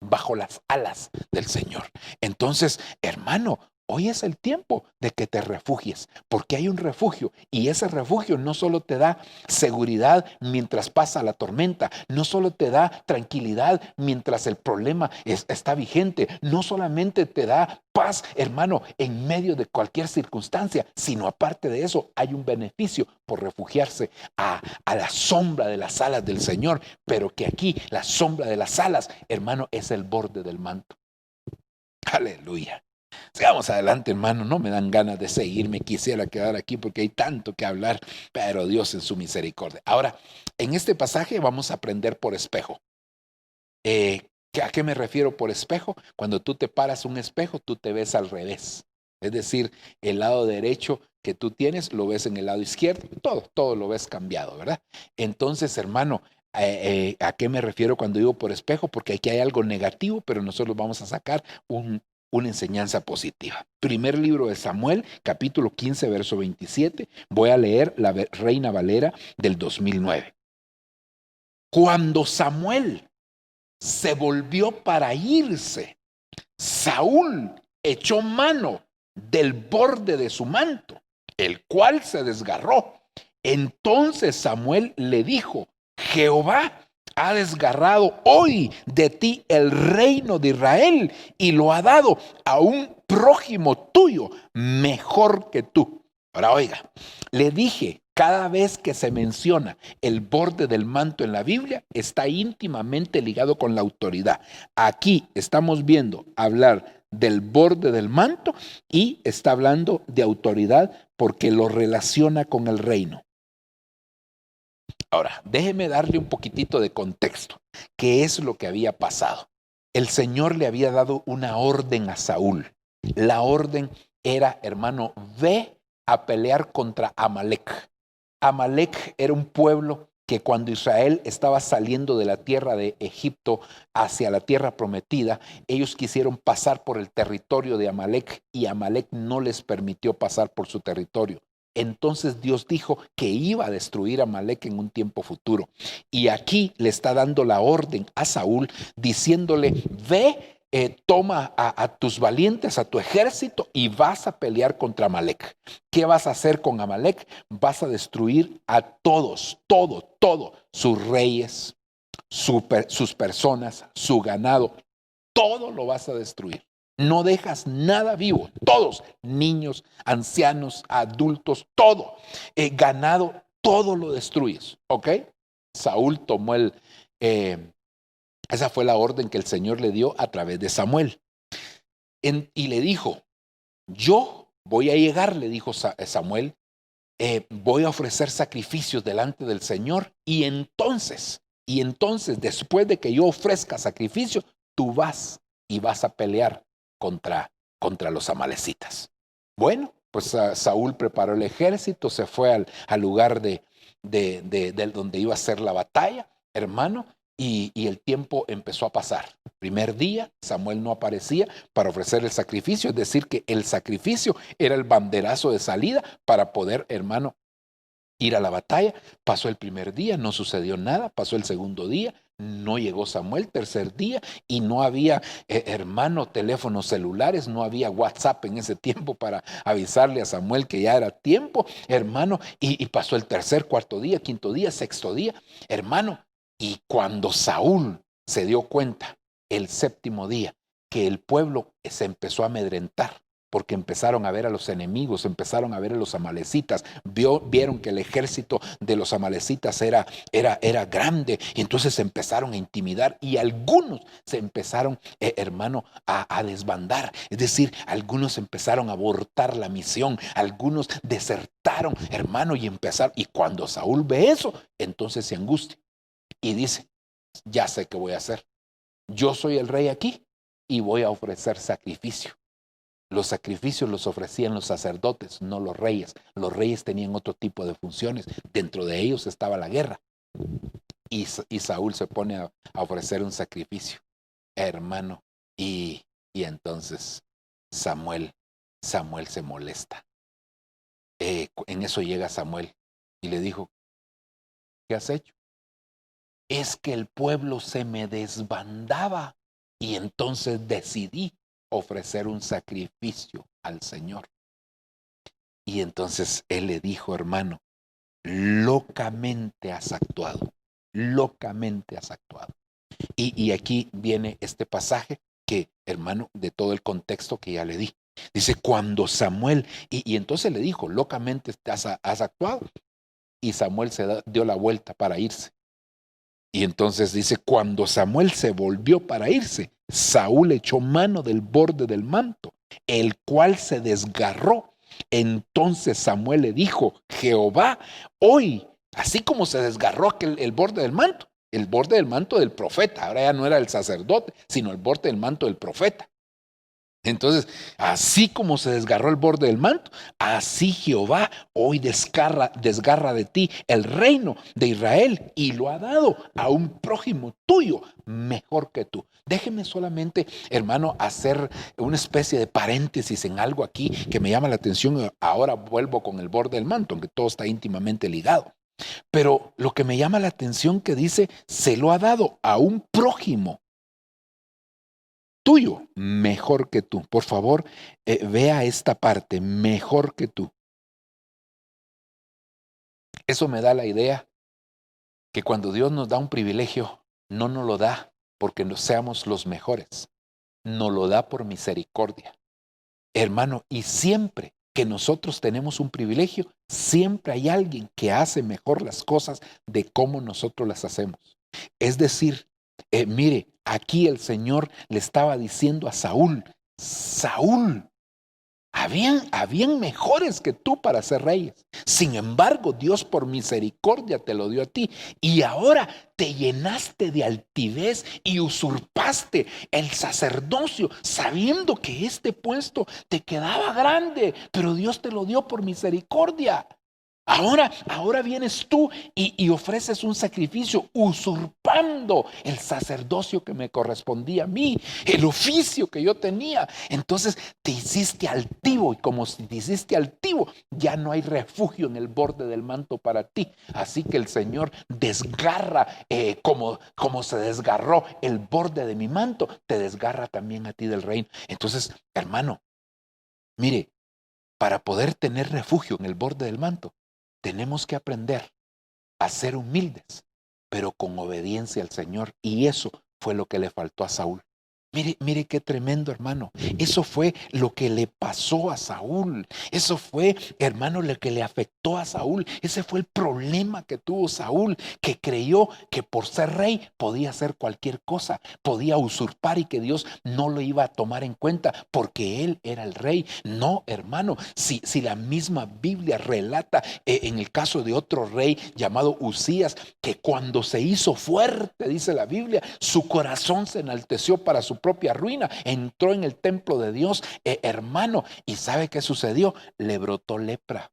Bajo las alas del Señor. Entonces, hermano, hoy es el tiempo de que te refugies, porque hay un refugio y ese refugio no solo te da seguridad mientras pasa la tormenta, no solo te da tranquilidad mientras el problema está vigente, no solamente te da paz, hermano, en medio de cualquier circunstancia, sino aparte de eso hay un beneficio por refugiarse a la sombra de las alas del Señor, pero que aquí la sombra de las alas, hermano, es el borde del manto. Aleluya. Sigamos adelante, hermano, no me dan ganas de seguir, me quisiera quedar aquí porque hay tanto que hablar, pero Dios en su misericordia. Ahora, en este pasaje vamos a aprender por espejo. ¿A qué me refiero por espejo? Cuando tú te paras un espejo, tú te ves al revés. Es decir, el lado derecho que tú tienes lo ves en el lado izquierdo, todo lo ves cambiado, ¿verdad? Entonces, hermano, ¿a qué me refiero cuando digo por espejo? Porque aquí hay algo negativo, pero nosotros vamos a sacar una enseñanza positiva. Primer libro de Samuel, capítulo 15, verso 27. Voy a leer la Reina Valera del 2009. Cuando Samuel se volvió para irse, Saúl echó mano del borde de su manto, el cual se desgarró. Entonces Samuel le dijo: Jehová ha desgarrado hoy de ti el reino de Israel y lo ha dado a un prójimo tuyo mejor que tú. Ahora oiga, le dije, cada vez que se menciona el borde del manto en la Biblia, está íntimamente ligado con la autoridad. Aquí estamos viendo hablar del borde del manto y está hablando de autoridad porque lo relaciona con el reino. Ahora, déjeme darle un poquitito de contexto. ¿Qué es lo que había pasado? El Señor le había dado una orden a Saúl. La orden era, hermano, ve a pelear contra Amalek. Amalek era un pueblo que cuando Israel estaba saliendo de la tierra de Egipto hacia la tierra prometida, ellos quisieron pasar por el territorio de Amalek y Amalek no les permitió pasar por su territorio. Entonces Dios dijo que iba a destruir a Amalek en un tiempo futuro. Y aquí le está dando la orden a Saúl diciéndole, ve, toma a tus valientes, a tu ejército y vas a pelear contra Amalek. ¿Qué vas a hacer con Amalek? Vas a destruir a todos, todo, sus reyes, sus personas, su ganado, todo lo vas a destruir. No dejas nada vivo, todos, niños, ancianos, adultos, todo, ganado, todo lo destruyes, ¿ok? Saúl tomó esa fue la orden que el Señor le dio a través de Samuel. Y le dijo, yo voy a llegar, le dijo Samuel, voy a ofrecer sacrificios delante del Señor y entonces, después de que yo ofrezca sacrificio, tú vas y vas a pelear contra los amalecitas. Bueno, pues Saúl preparó el ejército, se fue al lugar de donde iba a ser la batalla, hermano, y el tiempo empezó a pasar. Primer día, Samuel no aparecía para ofrecer el sacrificio, es decir, que el sacrificio era el banderazo de salida para poder, hermano, ir a la batalla. Pasó el primer día, no sucedió nada. Pasó el segundo día, no llegó Samuel. Tercer día, y no había, hermano, teléfonos celulares, no había WhatsApp en ese tiempo para avisarle a Samuel que ya era tiempo, hermano. Y pasó el tercer, cuarto día, quinto día, sexto día, hermano. Y cuando Saúl se dio cuenta, el séptimo día, que el pueblo se empezó a amedrentar, porque empezaron a ver a los enemigos, empezaron a ver a los amalecitas, vieron que el ejército de los amalecitas era grande, y entonces se empezaron a intimidar, y algunos se empezaron, hermano, a desbandar, es decir, algunos empezaron a abortar la misión, algunos desertaron, hermano, y cuando Saúl ve eso, entonces se angustia, y dice, ya sé qué voy a hacer, yo soy el rey aquí, y voy a ofrecer sacrificio. Los sacrificios los ofrecían los sacerdotes, no los reyes. Los reyes tenían otro tipo de funciones. Dentro de ellos estaba la guerra. Y Saúl se pone a ofrecer un sacrificio, hermano. Y entonces Samuel se molesta. En eso llega Samuel y le dijo, ¿qué has hecho? Es que el pueblo se me desbandaba y entonces decidí ofrecer un sacrificio al Señor. Y entonces él le dijo, hermano, locamente has actuado, locamente has actuado. Y aquí viene este pasaje que, hermano, de todo el contexto que ya le di. Dice, cuando Samuel, y entonces le dijo, locamente has actuado. Y Samuel dio la vuelta para irse. Y entonces dice, cuando Samuel se volvió para irse, Saúl echó mano del borde del manto, el cual se desgarró. Entonces Samuel le dijo, Jehová, hoy, así como se desgarró el borde del manto del profeta, ahora ya no era el sacerdote, sino el borde del manto del profeta. Entonces, así como se desgarró el borde del manto, así Jehová hoy desgarra de ti el reino de Israel y lo ha dado a un prójimo tuyo mejor que tú. Déjeme solamente, hermano, hacer una especie de paréntesis en algo aquí que me llama la atención. Ahora vuelvo con el borde del manto, aunque todo está íntimamente ligado. Pero lo que me llama la atención que dice, se lo ha dado a un prójimo tuyo, mejor que tú. Por favor, vea esta parte, mejor que tú. Eso me da la idea que cuando Dios nos da un privilegio, no nos lo da porque no seamos los mejores, nos lo da por misericordia. Hermano, y siempre que nosotros tenemos un privilegio, siempre hay alguien que hace mejor las cosas de cómo nosotros las hacemos. Es decir, mire, aquí el Señor le estaba diciendo a Saúl, Saúl, habían mejores que tú para ser reyes. Sin embargo, Dios por misericordia te lo dio a ti. Y ahora te llenaste de altivez y usurpaste el sacerdocio, sabiendo que este puesto te quedaba grande, pero Dios te lo dio por misericordia. Ahora vienes tú y ofreces un sacrificio usurpando el sacerdocio que me correspondía a mí, el oficio que yo tenía. Entonces te hiciste altivo y como si te hiciste altivo, ya no hay refugio en el borde del manto para ti. Así que el Señor desgarra como se desgarró el borde de mi manto, te desgarra también a ti del reino. Entonces, hermano, mire, para poder tener refugio en el borde del manto, tenemos que aprender a ser humildes, pero con obediencia al Señor. Y eso fue lo que le faltó a Saúl. Mire qué tremendo, hermano. Eso fue lo que le pasó a Saúl. Eso fue, hermano, lo que le afectó a Saúl. Ese fue el problema que tuvo Saúl, que creyó que por ser rey podía hacer cualquier cosa, podía usurpar y que Dios no lo iba a tomar en cuenta porque él era el rey. No, hermano, si la misma Biblia relata en el caso de otro rey llamado Usías, que cuando se hizo fuerte, dice la Biblia, su corazón se enalteció para su propia ruina, entró en el templo de Dios, hermano, y ¿sabe qué sucedió? Le brotó lepra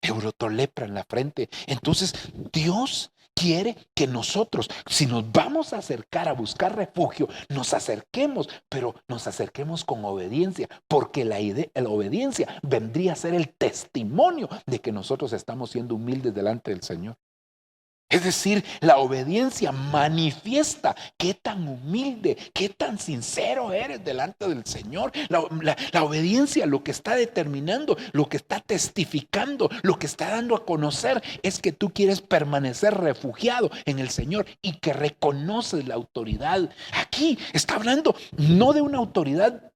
en la frente. Entonces Dios quiere que nosotros, si nos vamos a acercar a buscar refugio, nos acerquemos, pero nos acerquemos con obediencia, porque la obediencia vendría a ser el testimonio de que nosotros estamos siendo humildes delante del Señor. Es decir, la obediencia manifiesta qué tan humilde, qué tan sincero eres delante del Señor. La obediencia lo que está determinando, lo que está testificando, lo que está dando a conocer es que tú quieres permanecer refugiado en el Señor y que reconoces la autoridad. Aquí está hablando no de una autoridad,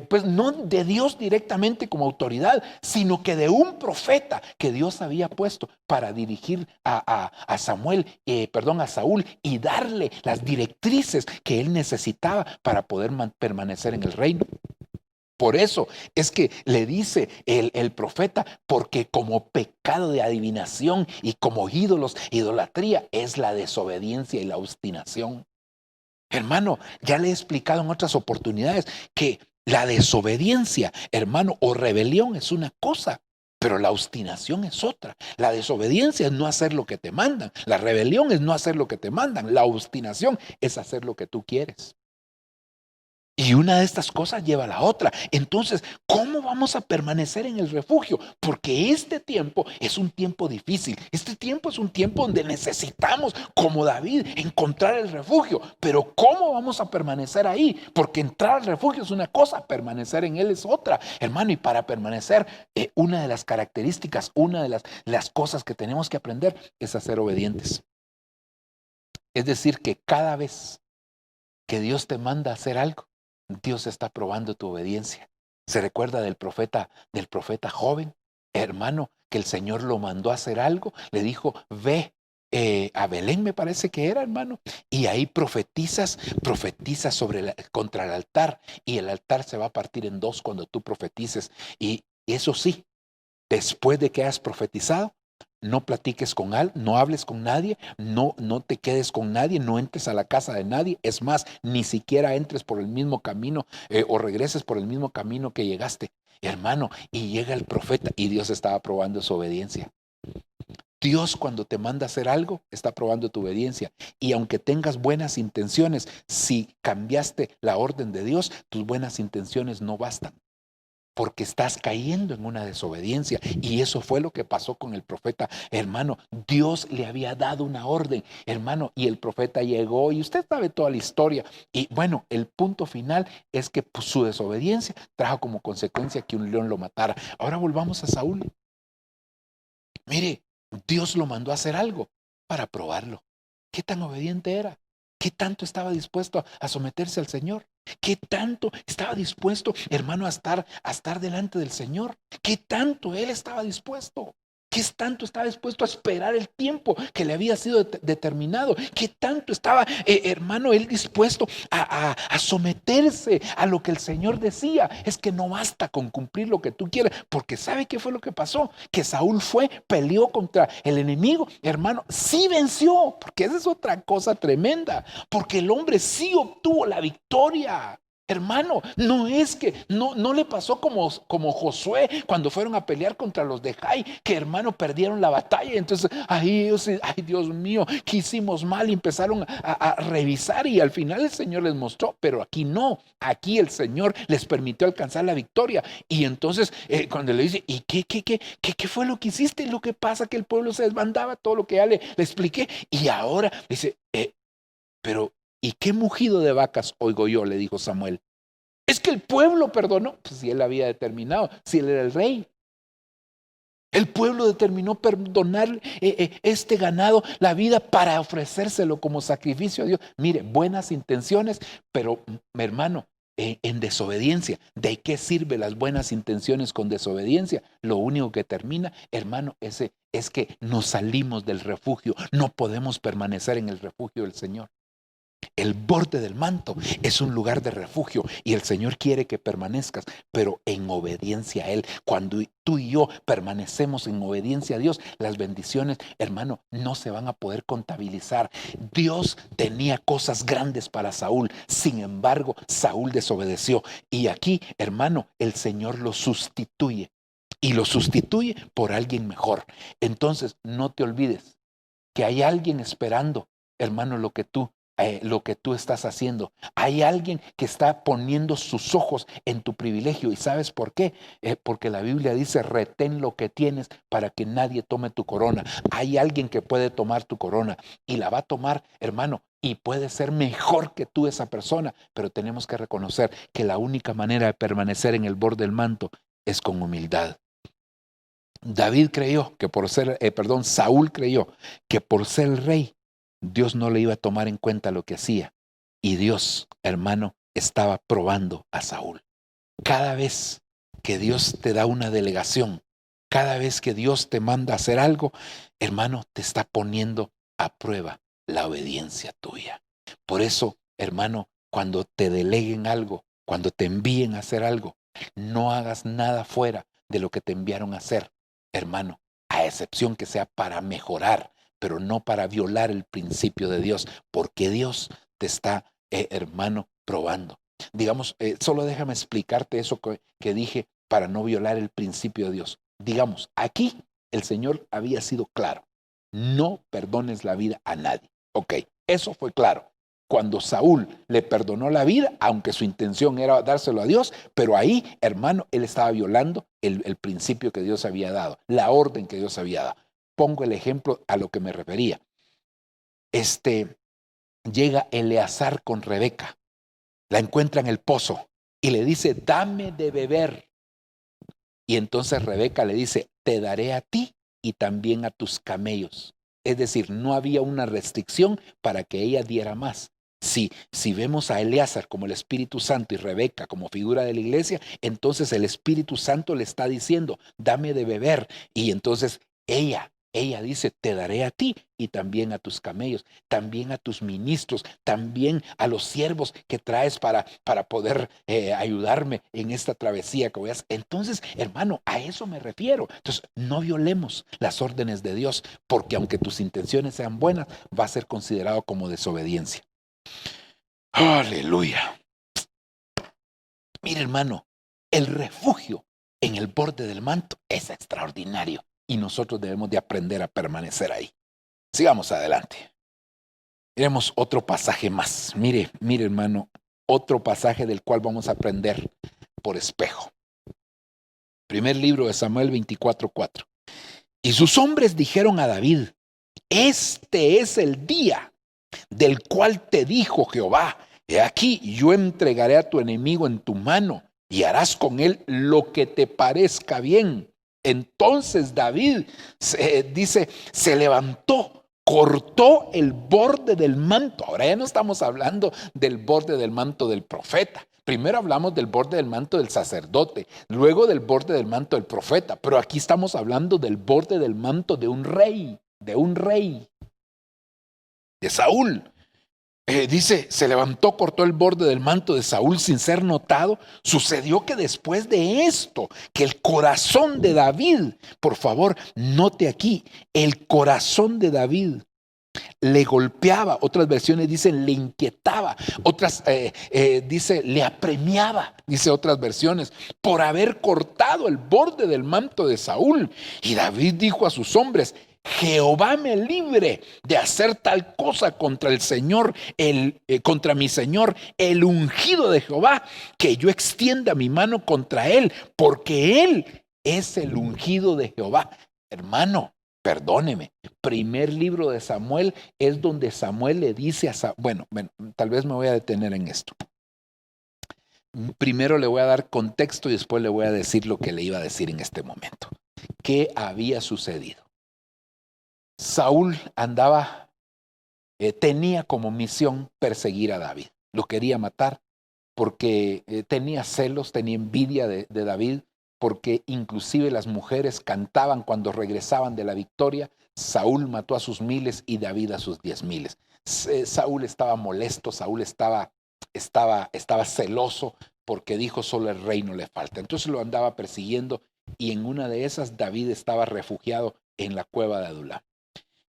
pues no de Dios directamente como autoridad, sino que de un profeta que Dios había puesto para dirigir a Saúl y darle las directrices que él necesitaba para poder permanecer en el reino. Por eso es que le dice el profeta, porque como pecado de adivinación y como ídolos, idolatría es la desobediencia y la obstinación. Hermano, ya le he explicado en otras oportunidades que La desobediencia, hermano, o rebelión es una cosa, pero la obstinación es otra. La desobediencia es no hacer lo que te mandan. La rebelión es no hacer lo que te mandan. La obstinación es hacer lo que tú quieres. Y una de estas cosas lleva a la otra. Entonces, ¿cómo vamos a permanecer en el refugio? Porque este tiempo es un tiempo difícil. Este tiempo es un tiempo donde necesitamos, como David, encontrar el refugio. Pero ¿cómo vamos a permanecer ahí? Porque entrar al refugio es una cosa, permanecer en él es otra. Hermano, y para permanecer, una de las características, una de las cosas que tenemos que aprender es a ser obedientes. Es decir, que cada vez que Dios te manda a hacer algo, Dios está probando tu obediencia. ¿Se recuerda del profeta joven? Hermano, que el Señor lo mandó a hacer algo. Le dijo, ve a Belén, me parece que era, hermano. Y ahí profetizas contra el altar. Y el altar se va a partir en dos cuando tú profetices. Y eso sí, después de que has profetizado, no platiques con él, no hables con nadie, no te quedes con nadie, no entres a la casa de nadie. Es más, ni siquiera entres por el mismo camino o regreses por el mismo camino que llegaste, hermano. Y llega el profeta y Dios estaba probando su obediencia. Dios, cuando te manda a hacer algo, está probando tu obediencia. Y aunque tengas buenas intenciones, si cambiaste la orden de Dios, tus buenas intenciones no bastan, porque estás cayendo en una desobediencia. Y eso fue lo que pasó con el profeta, hermano. Dios le había dado una orden, hermano, y el profeta llegó, y usted sabe toda la historia. Y bueno, el punto final es que su desobediencia trajo como consecuencia que un león lo matara. Ahora volvamos a Saúl. Mire, Dios lo mandó a hacer algo para probarlo. ¿Qué tan obediente era? ¿Qué tanto estaba dispuesto a someterse al Señor? ¿Qué tanto estaba dispuesto, hermano, a estar delante del Señor? ¿Qué tanto él estaba dispuesto? ¿Qué tanto estaba dispuesto a esperar el tiempo que le había sido determinado? ¿Qué tanto estaba, hermano, él dispuesto a someterse a lo que el Señor decía? Es que no basta con cumplir lo que tú quieres, porque ¿sabe qué fue lo que pasó? Que Saúl peleó contra el enemigo, hermano, sí venció, porque esa es otra cosa tremenda, porque el hombre sí obtuvo la victoria. Hermano, no es que no le pasó como Josué cuando fueron a pelear contra los de Jai, que hermano perdieron la batalla. Entonces, ay Dios mío, que hicimos mal, y empezaron a revisar, y al final el Señor les mostró. Pero aquí no, aquí el Señor les permitió alcanzar la victoria. Y entonces cuando le dice, ¿y qué fue lo que hiciste? Lo que pasa que el pueblo se desbandaba, todo lo que ya le expliqué. Y ahora dice, pero ¿y qué mugido de vacas oigo yo? Le dijo Samuel. Es que el pueblo perdonó. Pues si él había determinado, si él era el rey. El pueblo determinó perdonar este ganado, la vida, para ofrecérselo como sacrificio a Dios. Mire, buenas intenciones, pero hermano, en desobediencia. ¿De qué sirven las buenas intenciones con desobediencia? Lo único que termina, hermano, es que nos salimos del refugio. No podemos permanecer en el refugio del Señor. El borde del manto es un lugar de refugio y el Señor quiere que permanezcas, pero en obediencia a Él. Cuando tú y yo permanecemos en obediencia a Dios, las bendiciones, hermano, no se van a poder contabilizar. Dios tenía cosas grandes para Saúl, sin embargo, Saúl desobedeció. Y aquí, hermano, el Señor lo sustituye y lo sustituye por alguien mejor. Entonces, no te olvides que hay alguien esperando, hermano, lo que tú estás haciendo. Hay alguien que está poniendo sus ojos en tu privilegio. ¿Y sabes por qué? Porque la Biblia dice, retén lo que tienes para que nadie tome tu corona. Hay alguien que puede tomar tu corona y la va a tomar, hermano, y puede ser mejor que tú esa persona, pero tenemos que reconocer que la única manera de permanecer en el borde del manto es con humildad. Saúl creyó que por ser el rey, Dios no le iba a tomar en cuenta lo que hacía. Y Dios, hermano, estaba probando a Saúl. Cada vez que Dios te da una delegación, cada vez que Dios te manda a hacer algo, hermano, te está poniendo a prueba la obediencia tuya. Por eso, hermano, cuando te deleguen algo, cuando te envíen a hacer algo, no hagas nada fuera de lo que te enviaron a hacer, hermano, a excepción que sea para mejorar, pero no para violar el principio de Dios, porque Dios te está, hermano, probando. Digamos, solo déjame explicarte eso que dije para no violar el principio de Dios. Digamos, aquí el Señor había sido claro. No perdones la vida a nadie. Ok, eso fue claro. Cuando Saúl le perdonó la vida, aunque su intención era dárselo a Dios, pero ahí, hermano, él estaba violando el principio que Dios había dado, la orden que Dios había dado. Pongo el ejemplo a lo que me refería. Llega Eleazar con Rebeca, la encuentra en el pozo y le dice, dame de beber. Y entonces Rebeca le dice, te daré a ti y también a tus camellos. Es decir, no había una restricción para que ella diera más. Si vemos a Eleazar como el Espíritu Santo y Rebeca como figura de la iglesia, entonces el Espíritu Santo le está diciendo, dame de beber. Y entonces ella dice, te daré a ti y también a tus camellos, también a tus ministros, también a los siervos que traes para poder ayudarme en esta travesía que voy a hacer. Entonces, hermano, a eso me refiero. Entonces, no violemos las órdenes de Dios, porque aunque tus intenciones sean buenas, va a ser considerado como desobediencia. Aleluya. Mire, hermano, el refugio en el borde del manto es extraordinario y nosotros debemos de aprender a permanecer ahí. Sigamos adelante. Miremos otro pasaje más. Mire, hermano, otro pasaje del cual vamos a aprender por espejo. Primer libro de Samuel 24:4. Y sus hombres dijeron a David, este es el día del cual te dijo Jehová, he aquí yo entregaré a tu enemigo en tu mano y harás con él lo que te parezca bien. Entonces David se levantó, cortó el borde del manto. Ahora ya no estamos hablando del borde del manto del profeta. Primero hablamos del borde del manto del sacerdote, luego del borde del manto del profeta, pero aquí estamos hablando del borde del manto de un rey, de Saúl. Dice, se levantó, cortó el borde del manto de Saúl sin ser notado. Sucedió que después de esto, que el corazón de David, por favor, note aquí, el corazón de David le golpeaba, otras versiones dicen le inquietaba, otras dice le apremiaba, dice otras versiones, por haber cortado el borde del manto de Saúl. Y David dijo a sus hombres, Jehová me libre de hacer tal cosa contra el Señor, contra mi Señor, el ungido de Jehová, que yo extienda mi mano contra él, porque él es el ungido de Jehová. Hermano, perdóneme, primer libro de Samuel es donde Samuel le dice a Samuel, bueno, tal vez me voy a detener en esto. Primero le voy a dar contexto y después le voy a decir lo que le iba a decir en este momento. ¿Qué había sucedido? Saúl tenía como misión perseguir a David. Lo quería matar porque tenía celos, tenía envidia de David, porque inclusive las mujeres cantaban cuando regresaban de la victoria. Saúl mató a sus 1000 y David a sus 10,000. Saúl estaba molesto, Saúl estaba celoso porque dijo solo el reino le falta. Entonces lo andaba persiguiendo y en una de esas David estaba refugiado en la cueva de Adulam.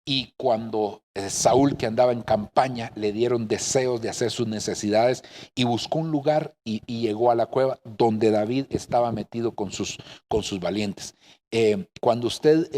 Y cuando Saúl, que andaba en campaña, le dieron deseos de hacer sus necesidades y buscó un lugar y llegó a la cueva donde David estaba metido con sus valientes. Cuando usted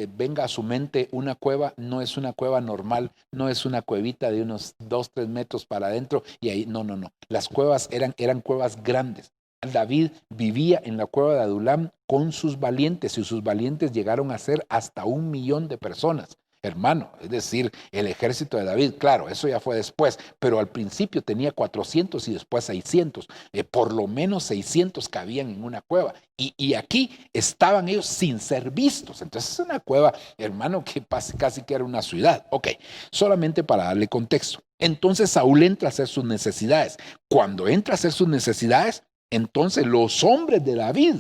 venga a su mente una cueva, no es una cueva normal, no es una cuevita de unos 2-3 metros para adentro y ahí, no. Las cuevas eran cuevas grandes. David vivía en la cueva de Adulam con sus valientes y sus valientes llegaron a ser hasta 1,000,000 de personas. Hermano, es decir, el ejército de David, claro, eso ya fue después, pero al principio tenía 400 y después 600, por lo menos 600 cabían en una cueva, y aquí estaban ellos sin ser vistos. Entonces es una cueva, hermano, que casi que era una ciudad. Ok, solamente para darle contexto. Entonces Saúl entra a hacer sus necesidades. Cuando entra a hacer sus necesidades, entonces los hombres de David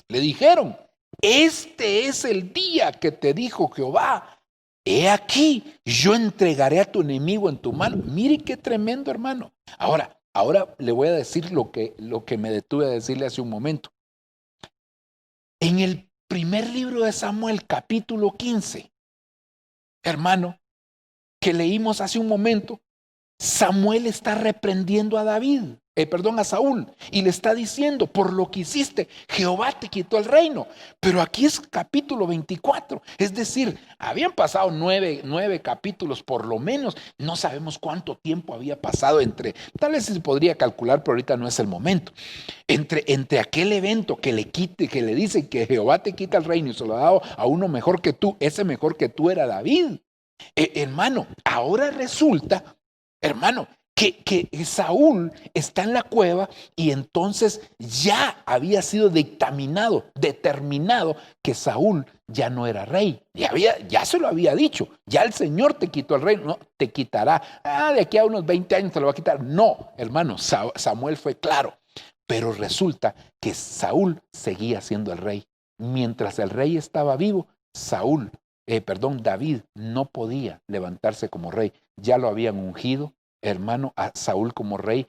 le dijeron, este es el día que te dijo Jehová. He aquí, yo entregaré a tu enemigo en tu mano. Mire qué tremendo, hermano. Ahora le voy a decir lo que me detuve a decirle hace un momento. En el primer libro de Samuel, capítulo 15, hermano, que leímos hace un momento, Samuel está reprendiendo a David. a Saúl, y le está diciendo: por lo que hiciste, Jehová te quitó el reino. Pero aquí es capítulo 24, es decir, habían pasado nueve capítulos por lo menos. No sabemos cuánto tiempo había pasado tal vez se podría calcular, pero ahorita no es el momento. Entre aquel evento que le dice que Jehová te quita el reino y se lo ha dado a uno mejor que tú, ese mejor que tú era David. Hermano, ahora resulta, hermano, que Saúl está en la cueva, y entonces ya había sido determinado que Saúl ya no era rey. Ya se lo había dicho: ya el Señor te quitó el reino, no te quitará. De aquí a unos 20 años te lo va a quitar. No, hermano, Samuel fue claro. Pero resulta que Saúl seguía siendo el rey. Mientras el rey estaba vivo, David no podía levantarse como rey. Ya lo habían ungido, hermano, a Saúl como rey,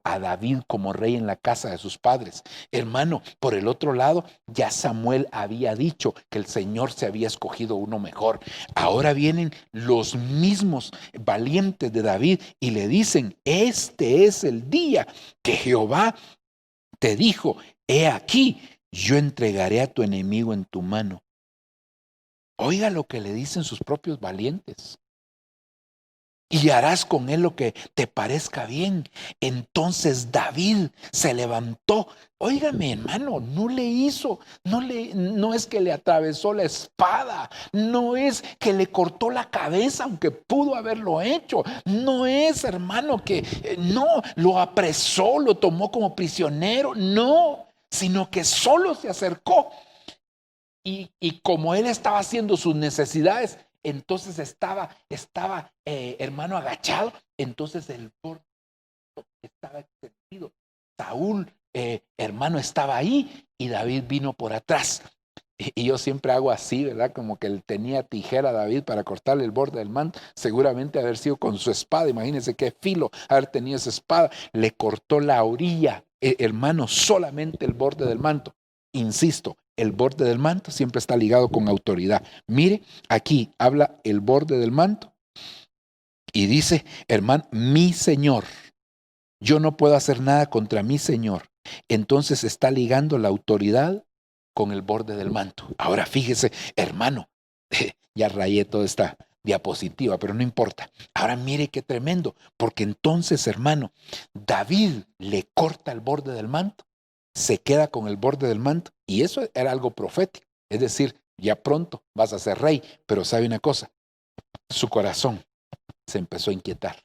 a David como rey en la casa de sus padres. Hermano, por el otro lado, ya Samuel había dicho que el Señor se había escogido uno mejor. Ahora vienen los mismos valientes de David y le dicen: este es el día que Jehová te dijo: he aquí, yo entregaré a tu enemigo en tu mano. Oiga lo que le dicen sus propios valientes: y harás con él lo que te parezca bien. Entonces David se levantó. Óigame, hermano, no es que le atravesó la espada, no es que le cortó la cabeza, aunque pudo haberlo hecho. No es, hermano, que no lo apresó, lo tomó como prisionero, no, sino que solo se acercó. Y como él estaba haciendo sus necesidades, entonces estaba hermano, agachado. Entonces el borde estaba extendido. Saúl, hermano, estaba ahí, y David vino por atrás. Y yo siempre hago así, ¿verdad? Como que él tenía tijera David para cortarle el borde del manto. Seguramente haber sido con su espada. Imagínense qué filo haber tenido esa espada. Le cortó la orilla, hermano, solamente el borde del manto. Insisto, el borde del manto siempre está ligado con autoridad. Mire, aquí habla el borde del manto y dice: hermano, mi Señor, yo no puedo hacer nada contra mi Señor. Entonces está ligando la autoridad con el borde del manto. Ahora fíjese, hermano, ya rayé toda esta diapositiva, pero no importa. Ahora mire qué tremendo, porque entonces, hermano, David le corta el borde del manto, se queda con el borde del manto, y eso era algo profético. Es decir, ya pronto vas a ser rey. Pero sabe una cosa, su corazón se empezó a inquietar.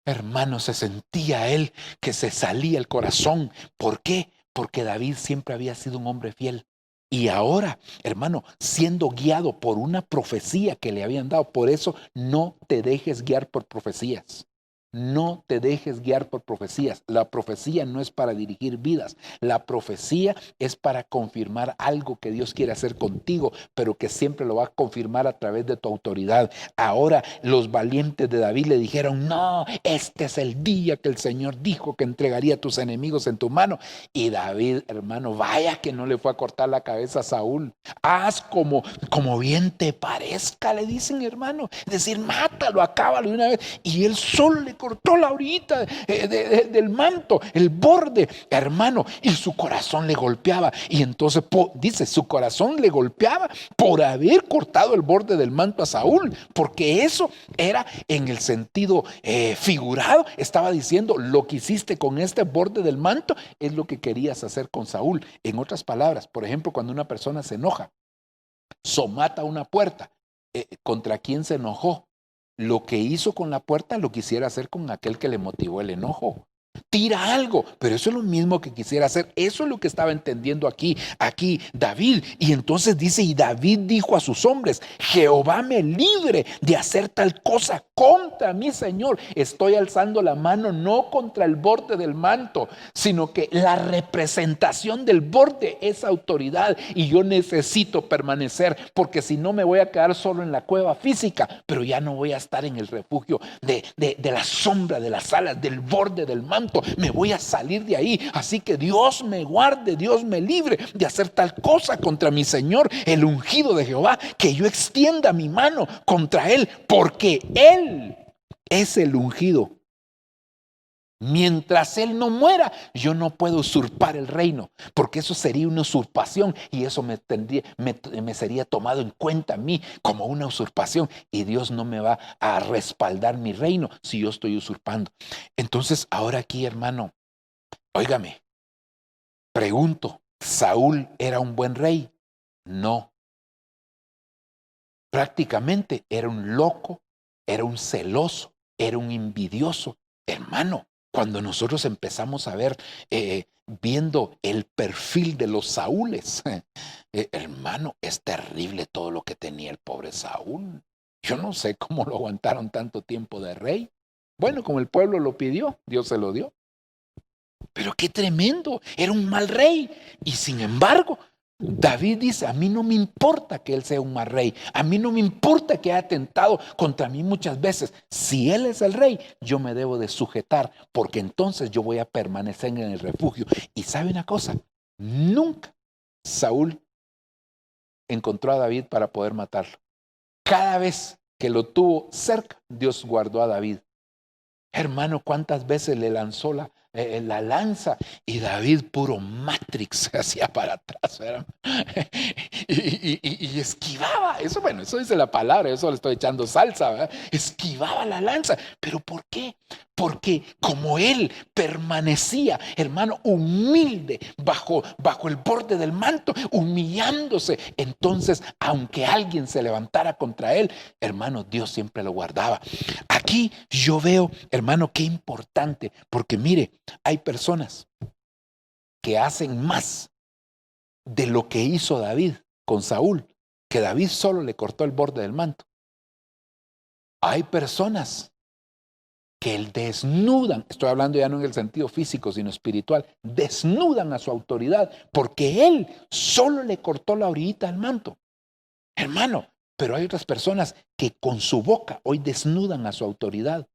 Hermano, se sentía él que se salía el corazón. ¿Por qué? Porque David siempre había sido un hombre fiel. Y ahora, hermano, siendo guiado por una profecía que le habían dado. Por eso no te dejes guiar por profecías. No te dejes guiar por profecías. La profecía no es para dirigir vidas. La profecía es para confirmar algo que Dios quiere hacer contigo, pero que siempre lo va a confirmar a través de tu autoridad. Ahora los valientes de David le dijeron: no, este es el día que el Señor dijo que entregaría a tus enemigos en tu mano. Y David, hermano, vaya que no le fue a cortar la cabeza a Saúl. Haz como bien te parezca, le dicen, hermano. Es decir, mátalo, acábalo de una vez. Y él solo le cortó la orillita del manto, el borde, hermano, y su corazón le golpeaba. Y entonces dice, su corazón le golpeaba por haber cortado el borde del manto a Saúl, porque eso era en el sentido figurado. Estaba diciendo: lo que hiciste con este borde del manto es lo que querías hacer con Saúl. En otras palabras, por ejemplo, cuando una persona se enoja, somata una puerta, ¿contra quién se enojó? Lo que hizo con la puerta lo quisiera hacer con aquel que le motivó el enojo. Tira algo, pero eso es lo mismo que quisiera hacer. Eso es lo que estaba entendiendo aquí David. Y entonces dice: y David dijo a sus hombres: Jehová me libre de hacer tal cosa contra mi Señor. Estoy alzando la mano no contra el borde del manto, sino que la representación del borde es autoridad, y yo necesito permanecer, porque si no me voy a quedar solo en la cueva física, pero ya no voy a estar en el refugio de la sombra, de las alas, del borde del manto. Me voy a salir de ahí. Así que Dios me guarde, Dios me libre de hacer tal cosa contra mi Señor, el ungido de Jehová, que yo extienda mi mano contra él, porque él es el ungido Mientras él no muera, yo no puedo usurpar el reino, porque eso sería una usurpación y eso me sería tomado en cuenta a mí como una usurpación y Dios no me va a respaldar mi reino si yo estoy usurpando. Entonces, ahora aquí, hermano, óigame, pregunto, ¿Saúl era un buen rey? No. Prácticamente era un loco, era un celoso, era un envidioso. Hermano, cuando nosotros empezamos a ver, viendo el perfil de los Saúles, hermano, es terrible todo lo que tenía el pobre Saúl. Yo no sé cómo lo aguantaron tanto tiempo de rey. Bueno, como el pueblo lo pidió, Dios se lo dio. Pero qué tremendo, era un mal rey. Y sin embargo, David dice, a mí no me importa que él sea un mal rey, a mí no me importa que haya atentado contra mí muchas veces. Si él es el rey, yo me debo de sujetar, porque entonces yo voy a permanecer en el refugio. Y sabe una cosa, nunca Saúl encontró a David para poder matarlo. Cada vez que lo tuvo cerca, Dios guardó a David. Hermano, ¿cuántas veces le lanzó la lanza? Y David, puro Matrix, se hacía para atrás, ¿verdad? y esquivaba. Eso, bueno, eso dice la palabra, eso le estoy echando salsa, ¿verdad? Esquivaba la lanza. ¿Pero por qué? Porque como él permanecía, hermano, humilde bajo el borde del manto, humillándose, entonces, aunque alguien se levantara contra él, hermano, Dios siempre lo guardaba. Aquí yo veo, hermano, qué importante, porque mire, hay personas que hacen más de lo que hizo David con Saúl, que David solo le cortó el borde del manto. Hay personas que desnudan, estoy hablando ya no en el sentido físico, sino espiritual, desnudan a su autoridad, porque él solo le cortó la orillita del manto. Hermano, pero hay otras personas que con su boca hoy desnudan a su autoridad.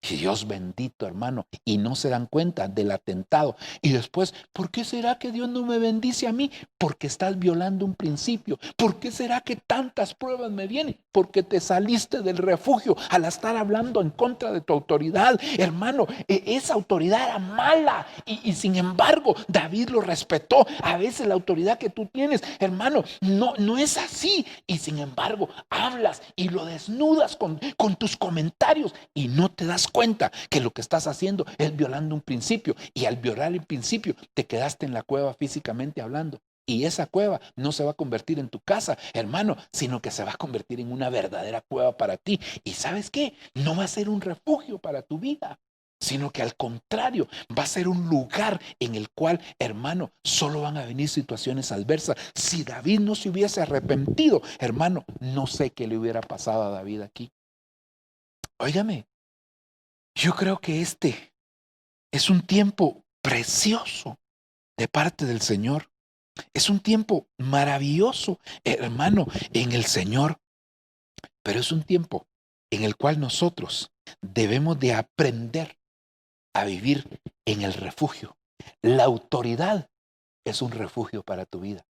Y Dios bendito, hermano, y no se dan cuenta del atentado. Y después, ¿por qué será que Dios no me bendice a mí? Porque estás violando un principio. ¿Por qué será que tantas pruebas me vienen? Porque te saliste del refugio al estar hablando en contra de tu autoridad. Hermano, esa autoridad era mala y sin embargo David lo respetó. A veces la autoridad que tú tienes, hermano, no es así. Y sin embargo hablas y lo desnudas con tus comentarios y no te das cuenta que lo que estás haciendo es violando un principio, y al violar el principio te quedaste en la cueva físicamente hablando, y esa cueva no se va a convertir en tu casa, hermano, sino que se va a convertir en una verdadera cueva para ti. Y ¿sabes qué? No va a ser un refugio para tu vida, sino que al contrario, va a ser un lugar en el cual, hermano, solo van a venir situaciones adversas. Si David no se hubiese arrepentido, hermano, no sé qué le hubiera pasado a David aquí. Óigame, yo creo que este es un tiempo precioso de parte del Señor. Es un tiempo maravilloso, hermano, en el Señor. Pero es un tiempo en el cual nosotros debemos de aprender a vivir en el refugio. La autoridad es un refugio para tu vida.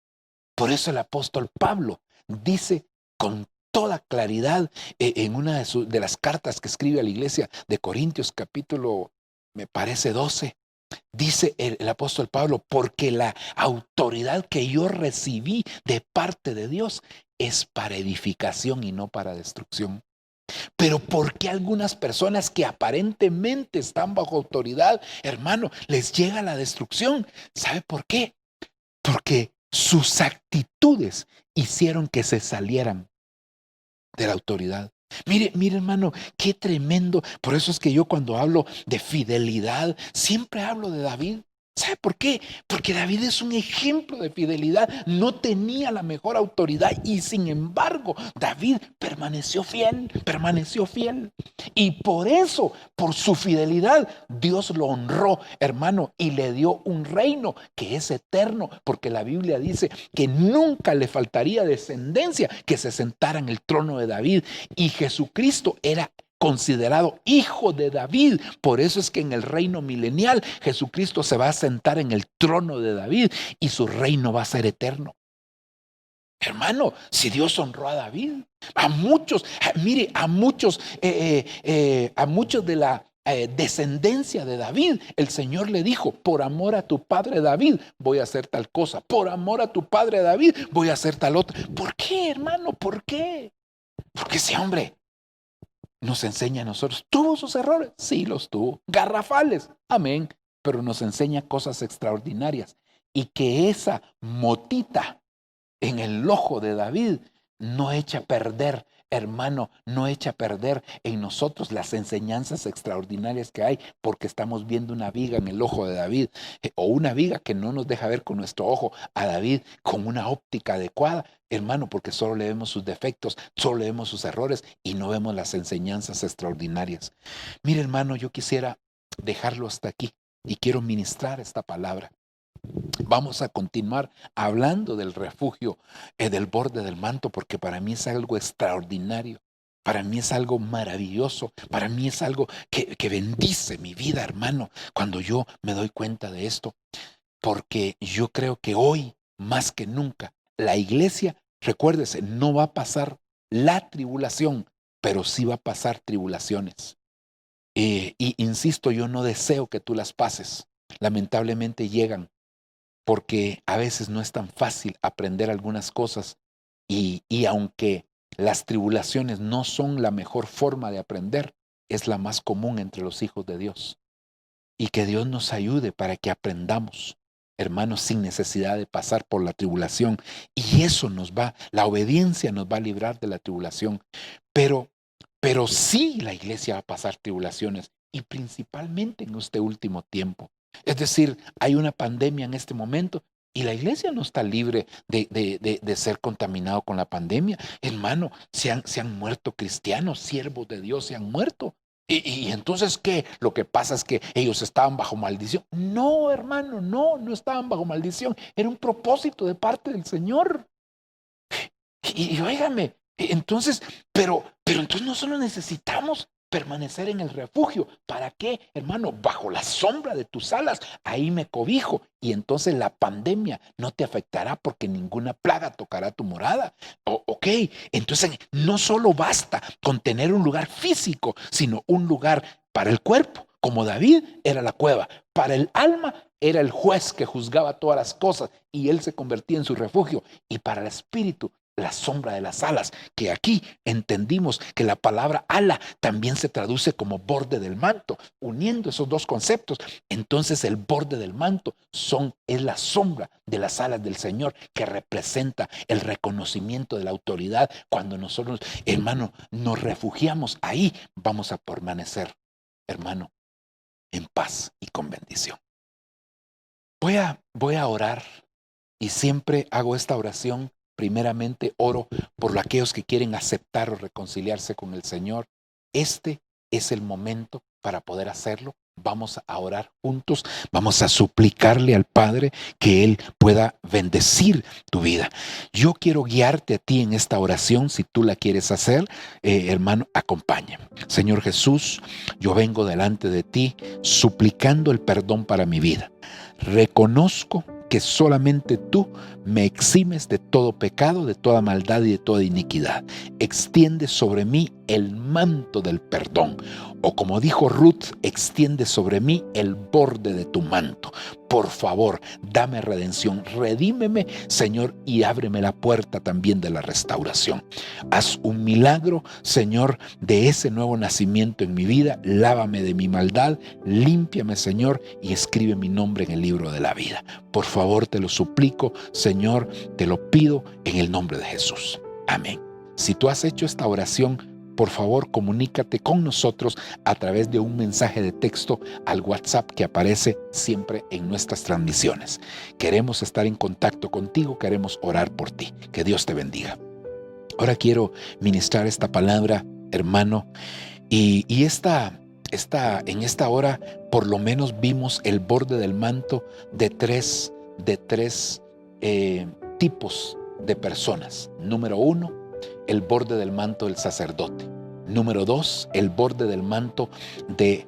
Por eso el apóstol Pablo dice con toda claridad en una de las cartas que escribe a la iglesia de Corintios, capítulo, me parece 12, dice el apóstol Pablo, porque la autoridad que yo recibí de parte de Dios es para edificación y no para destrucción. Pero ¿por qué algunas personas que aparentemente están bajo autoridad, hermano, les llega la destrucción? ¿Sabe por qué? Porque sus actitudes hicieron que se salieran de la autoridad. Mire, hermano, qué tremendo. Por eso es que yo cuando hablo de fidelidad, siempre hablo de David. ¿Sabe por qué? Porque David es un ejemplo de fidelidad. No tenía la mejor autoridad y sin embargo David permaneció fiel. Y por eso, por su fidelidad, Dios lo honró, hermano, y le dio un reino que es eterno, porque la Biblia dice que nunca le faltaría descendencia que se sentara en el trono de David. Y Jesucristo era considerado hijo de David. Por eso es que en el reino milenial Jesucristo se va a sentar en el trono de David y su reino va a ser eterno. Hermano, si Dios honró a David, a muchos, mire, a muchos de descendencia de David, el Señor le dijo: por amor a tu padre David voy a hacer tal cosa, por amor a tu padre David voy a hacer tal otra. ¿Por qué, hermano? ¿Por qué? Porque ese hombre nos enseña a nosotros. ¿Tuvo sus errores? Sí, los tuvo. Garrafales, amén. Pero nos enseña cosas extraordinarias. Y que esa motita en el ojo de David no echa a perder, hermano, no echa a perder en nosotros las enseñanzas extraordinarias que hay, porque estamos viendo una viga en el ojo de David, o una viga que no nos deja ver con nuestro ojo a David con una óptica adecuada, hermano, porque solo le vemos sus defectos, solo le vemos sus errores y no vemos las enseñanzas extraordinarias. Mire, hermano, yo quisiera dejarlo hasta aquí y quiero ministrar esta palabra. Vamos a continuar hablando del refugio, del borde del manto, porque para mí es algo extraordinario, para mí es algo maravilloso, para mí es algo que bendice mi vida, hermano, cuando yo me doy cuenta de esto, porque yo creo que hoy, más que nunca, la iglesia, recuérdese, no va a pasar la tribulación, pero sí va a pasar tribulaciones. Y insisto, yo no deseo que tú las pases, lamentablemente llegan, porque a veces no es tan fácil aprender algunas cosas y aunque las tribulaciones no son la mejor forma de aprender, es la más común entre los hijos de Dios. Y que Dios nos ayude para que aprendamos, hermanos, sin necesidad de pasar por la tribulación. Y eso la obediencia nos va a librar de la tribulación. Pero sí, la iglesia va a pasar tribulaciones, y principalmente en este último tiempo. Es decir, hay una pandemia en este momento y la iglesia no está libre de ser contaminado con la pandemia. Hermano, se han muerto cristianos, siervos de Dios se han muerto. Y entonces, ¿qué? Lo que pasa es que ellos estaban bajo maldición. No, hermano, no estaban bajo maldición. Era un propósito de parte del Señor. Y óigame, entonces, pero entonces no solo necesitamos permanecer en el refugio. ¿Para qué, hermano? Bajo la sombra de tus alas, ahí me cobijo. Y entonces la pandemia no te afectará porque ninguna plaga tocará tu morada. Ok, entonces no solo basta con tener un lugar físico, sino un lugar para el cuerpo. Como David era la cueva, para el alma era el juez que juzgaba todas las cosas y él se convertía en su refugio. Y para el espíritu, la sombra de las alas, que aquí entendimos que la palabra ala también se traduce como borde del manto, uniendo esos dos conceptos. Entonces el borde del manto es la sombra de las alas del Señor, que representa el reconocimiento de la autoridad. Cuando nosotros, hermano, nos refugiamos ahí, vamos a permanecer, hermano, en paz y con bendición. Voy a orar, y siempre hago esta oración. Primeramente oro por aquellos que quieren aceptar o reconciliarse con el Señor. Este es el momento para poder hacerlo. Vamos a orar juntos, vamos a suplicarle al Padre que Él pueda bendecir tu vida. Yo quiero guiarte a ti en esta oración, si tú la quieres hacer, hermano, acompáñame. Señor Jesús, yo vengo delante de ti suplicando el perdón para mi vida. Reconozco que solamente tú me eximes de todo pecado, de toda maldad y de toda iniquidad. Extiende sobre mí el manto del perdón. O como dijo Ruth, extiende sobre mí el borde de tu manto. Por favor, dame redención, redímeme, Señor, y ábreme la puerta también de la restauración. Haz un milagro, Señor, de ese nuevo nacimiento en mi vida. Lávame de mi maldad, límpiame, Señor, y escribe mi nombre en el libro de la vida. Por favor, te lo suplico, Señor, te lo pido en el nombre de Jesús. Amén. Si tú has hecho esta oración, por favor, comunícate con nosotros a través de un mensaje de texto al WhatsApp que aparece siempre en nuestras transmisiones. Queremos estar en contacto contigo, queremos orar por ti. Que Dios te bendiga. Ahora quiero ministrar esta palabra, hermano, y en esta hora por lo menos vimos el borde del manto de tres tipos de personas. Número 1, el borde del manto del sacerdote. Número 2, el borde del manto del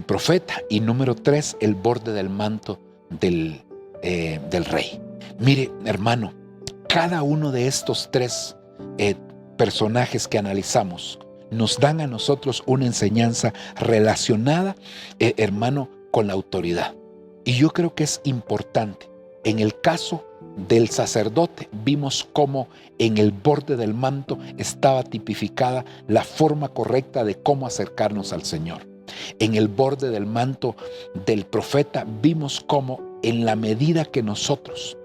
profeta. Y número 3, el borde del manto del rey. Mire, hermano, cada uno de estos tres personajes que analizamos nos dan a nosotros una enseñanza relacionada, hermano, con la autoridad. Y yo creo que es importante. En el caso del sacerdote, vimos cómo en el borde del manto estaba tipificada la forma correcta de cómo acercarnos al Señor. En el borde del manto del profeta vimos cómo en la medida que nosotros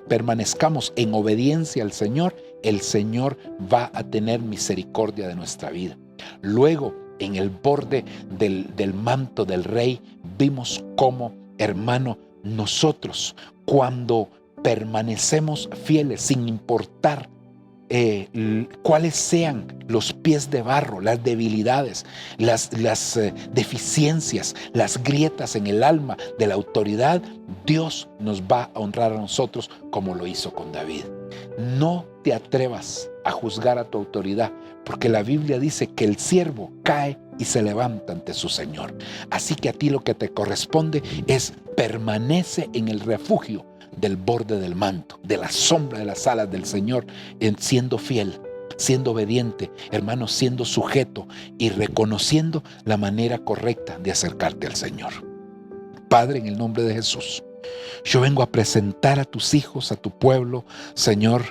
permanezcamos en obediencia al Señor, el Señor va a tener misericordia de nuestra vida. Luego, en el borde del manto del rey, vimos cómo, hermano, nosotros cuando permanecemos fieles sin importar cuáles sean los pies de barro, las debilidades, las deficiencias, las grietas en el alma de la autoridad, Dios nos va a honrar a nosotros como lo hizo con David. No te atrevas a juzgar a tu autoridad, porque la Biblia dice que el siervo cae y se levanta ante su Señor. Así que a ti lo que te corresponde es permanece en el refugio del borde del manto, de la sombra de las alas del Señor, siendo fiel, siendo obediente, hermano, siendo sujeto y reconociendo la manera correcta de acercarte al Señor. Padre, en el nombre de Jesús, yo vengo a presentar a tus hijos, a tu pueblo, Señor,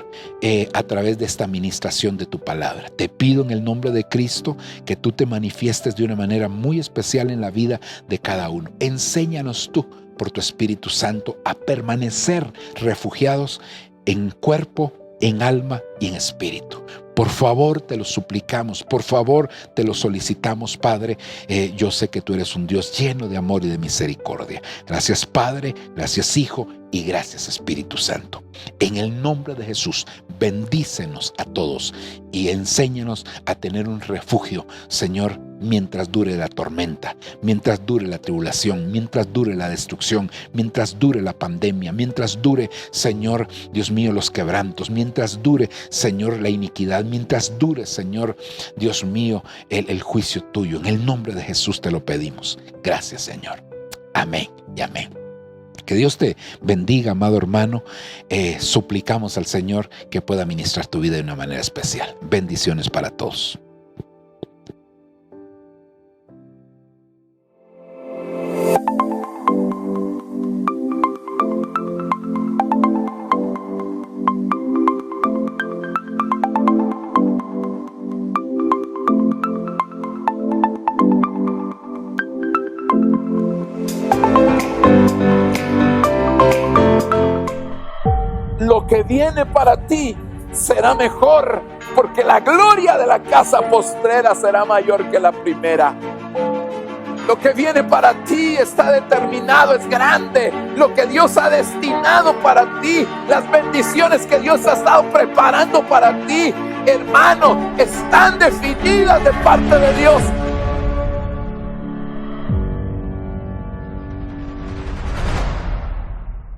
a través de esta administración de tu palabra. Te pido en el nombre de Cristo que tú te manifiestes de una manera muy especial en la vida de cada uno. Enséñanos tú, por tu Espíritu Santo, a permanecer refugiados en cuerpo, en alma y en espíritu. Por favor, te lo suplicamos, por favor, te lo solicitamos, Padre. Yo sé que tú eres un Dios lleno de amor y de misericordia. Gracias, Padre, gracias, Hijo, y gracias, Espíritu Santo. En el nombre de Jesús, bendícenos a todos y enséñanos a tener un refugio, Señor, mientras dure la tormenta, mientras dure la tribulación, mientras dure la destrucción, mientras dure la pandemia, mientras dure, Señor, Dios mío, los quebrantos, mientras dure, Señor, la iniquidad, mientras dure, Señor, Dios mío, el juicio tuyo. En el nombre de Jesús te lo pedimos. Gracias, Señor. Amén y amén. Que Dios te bendiga, amado hermano. Suplicamos al Señor que pueda ministrar tu vida de una manera especial. Bendiciones para todos. Lo que viene para ti será mejor, porque la gloria de la casa postrera será mayor que la primera. Lo que viene para ti está determinado, es grande. Lo que Dios ha destinado para ti, las bendiciones que Dios ha estado preparando para ti, hermano, están definidas de parte de Dios.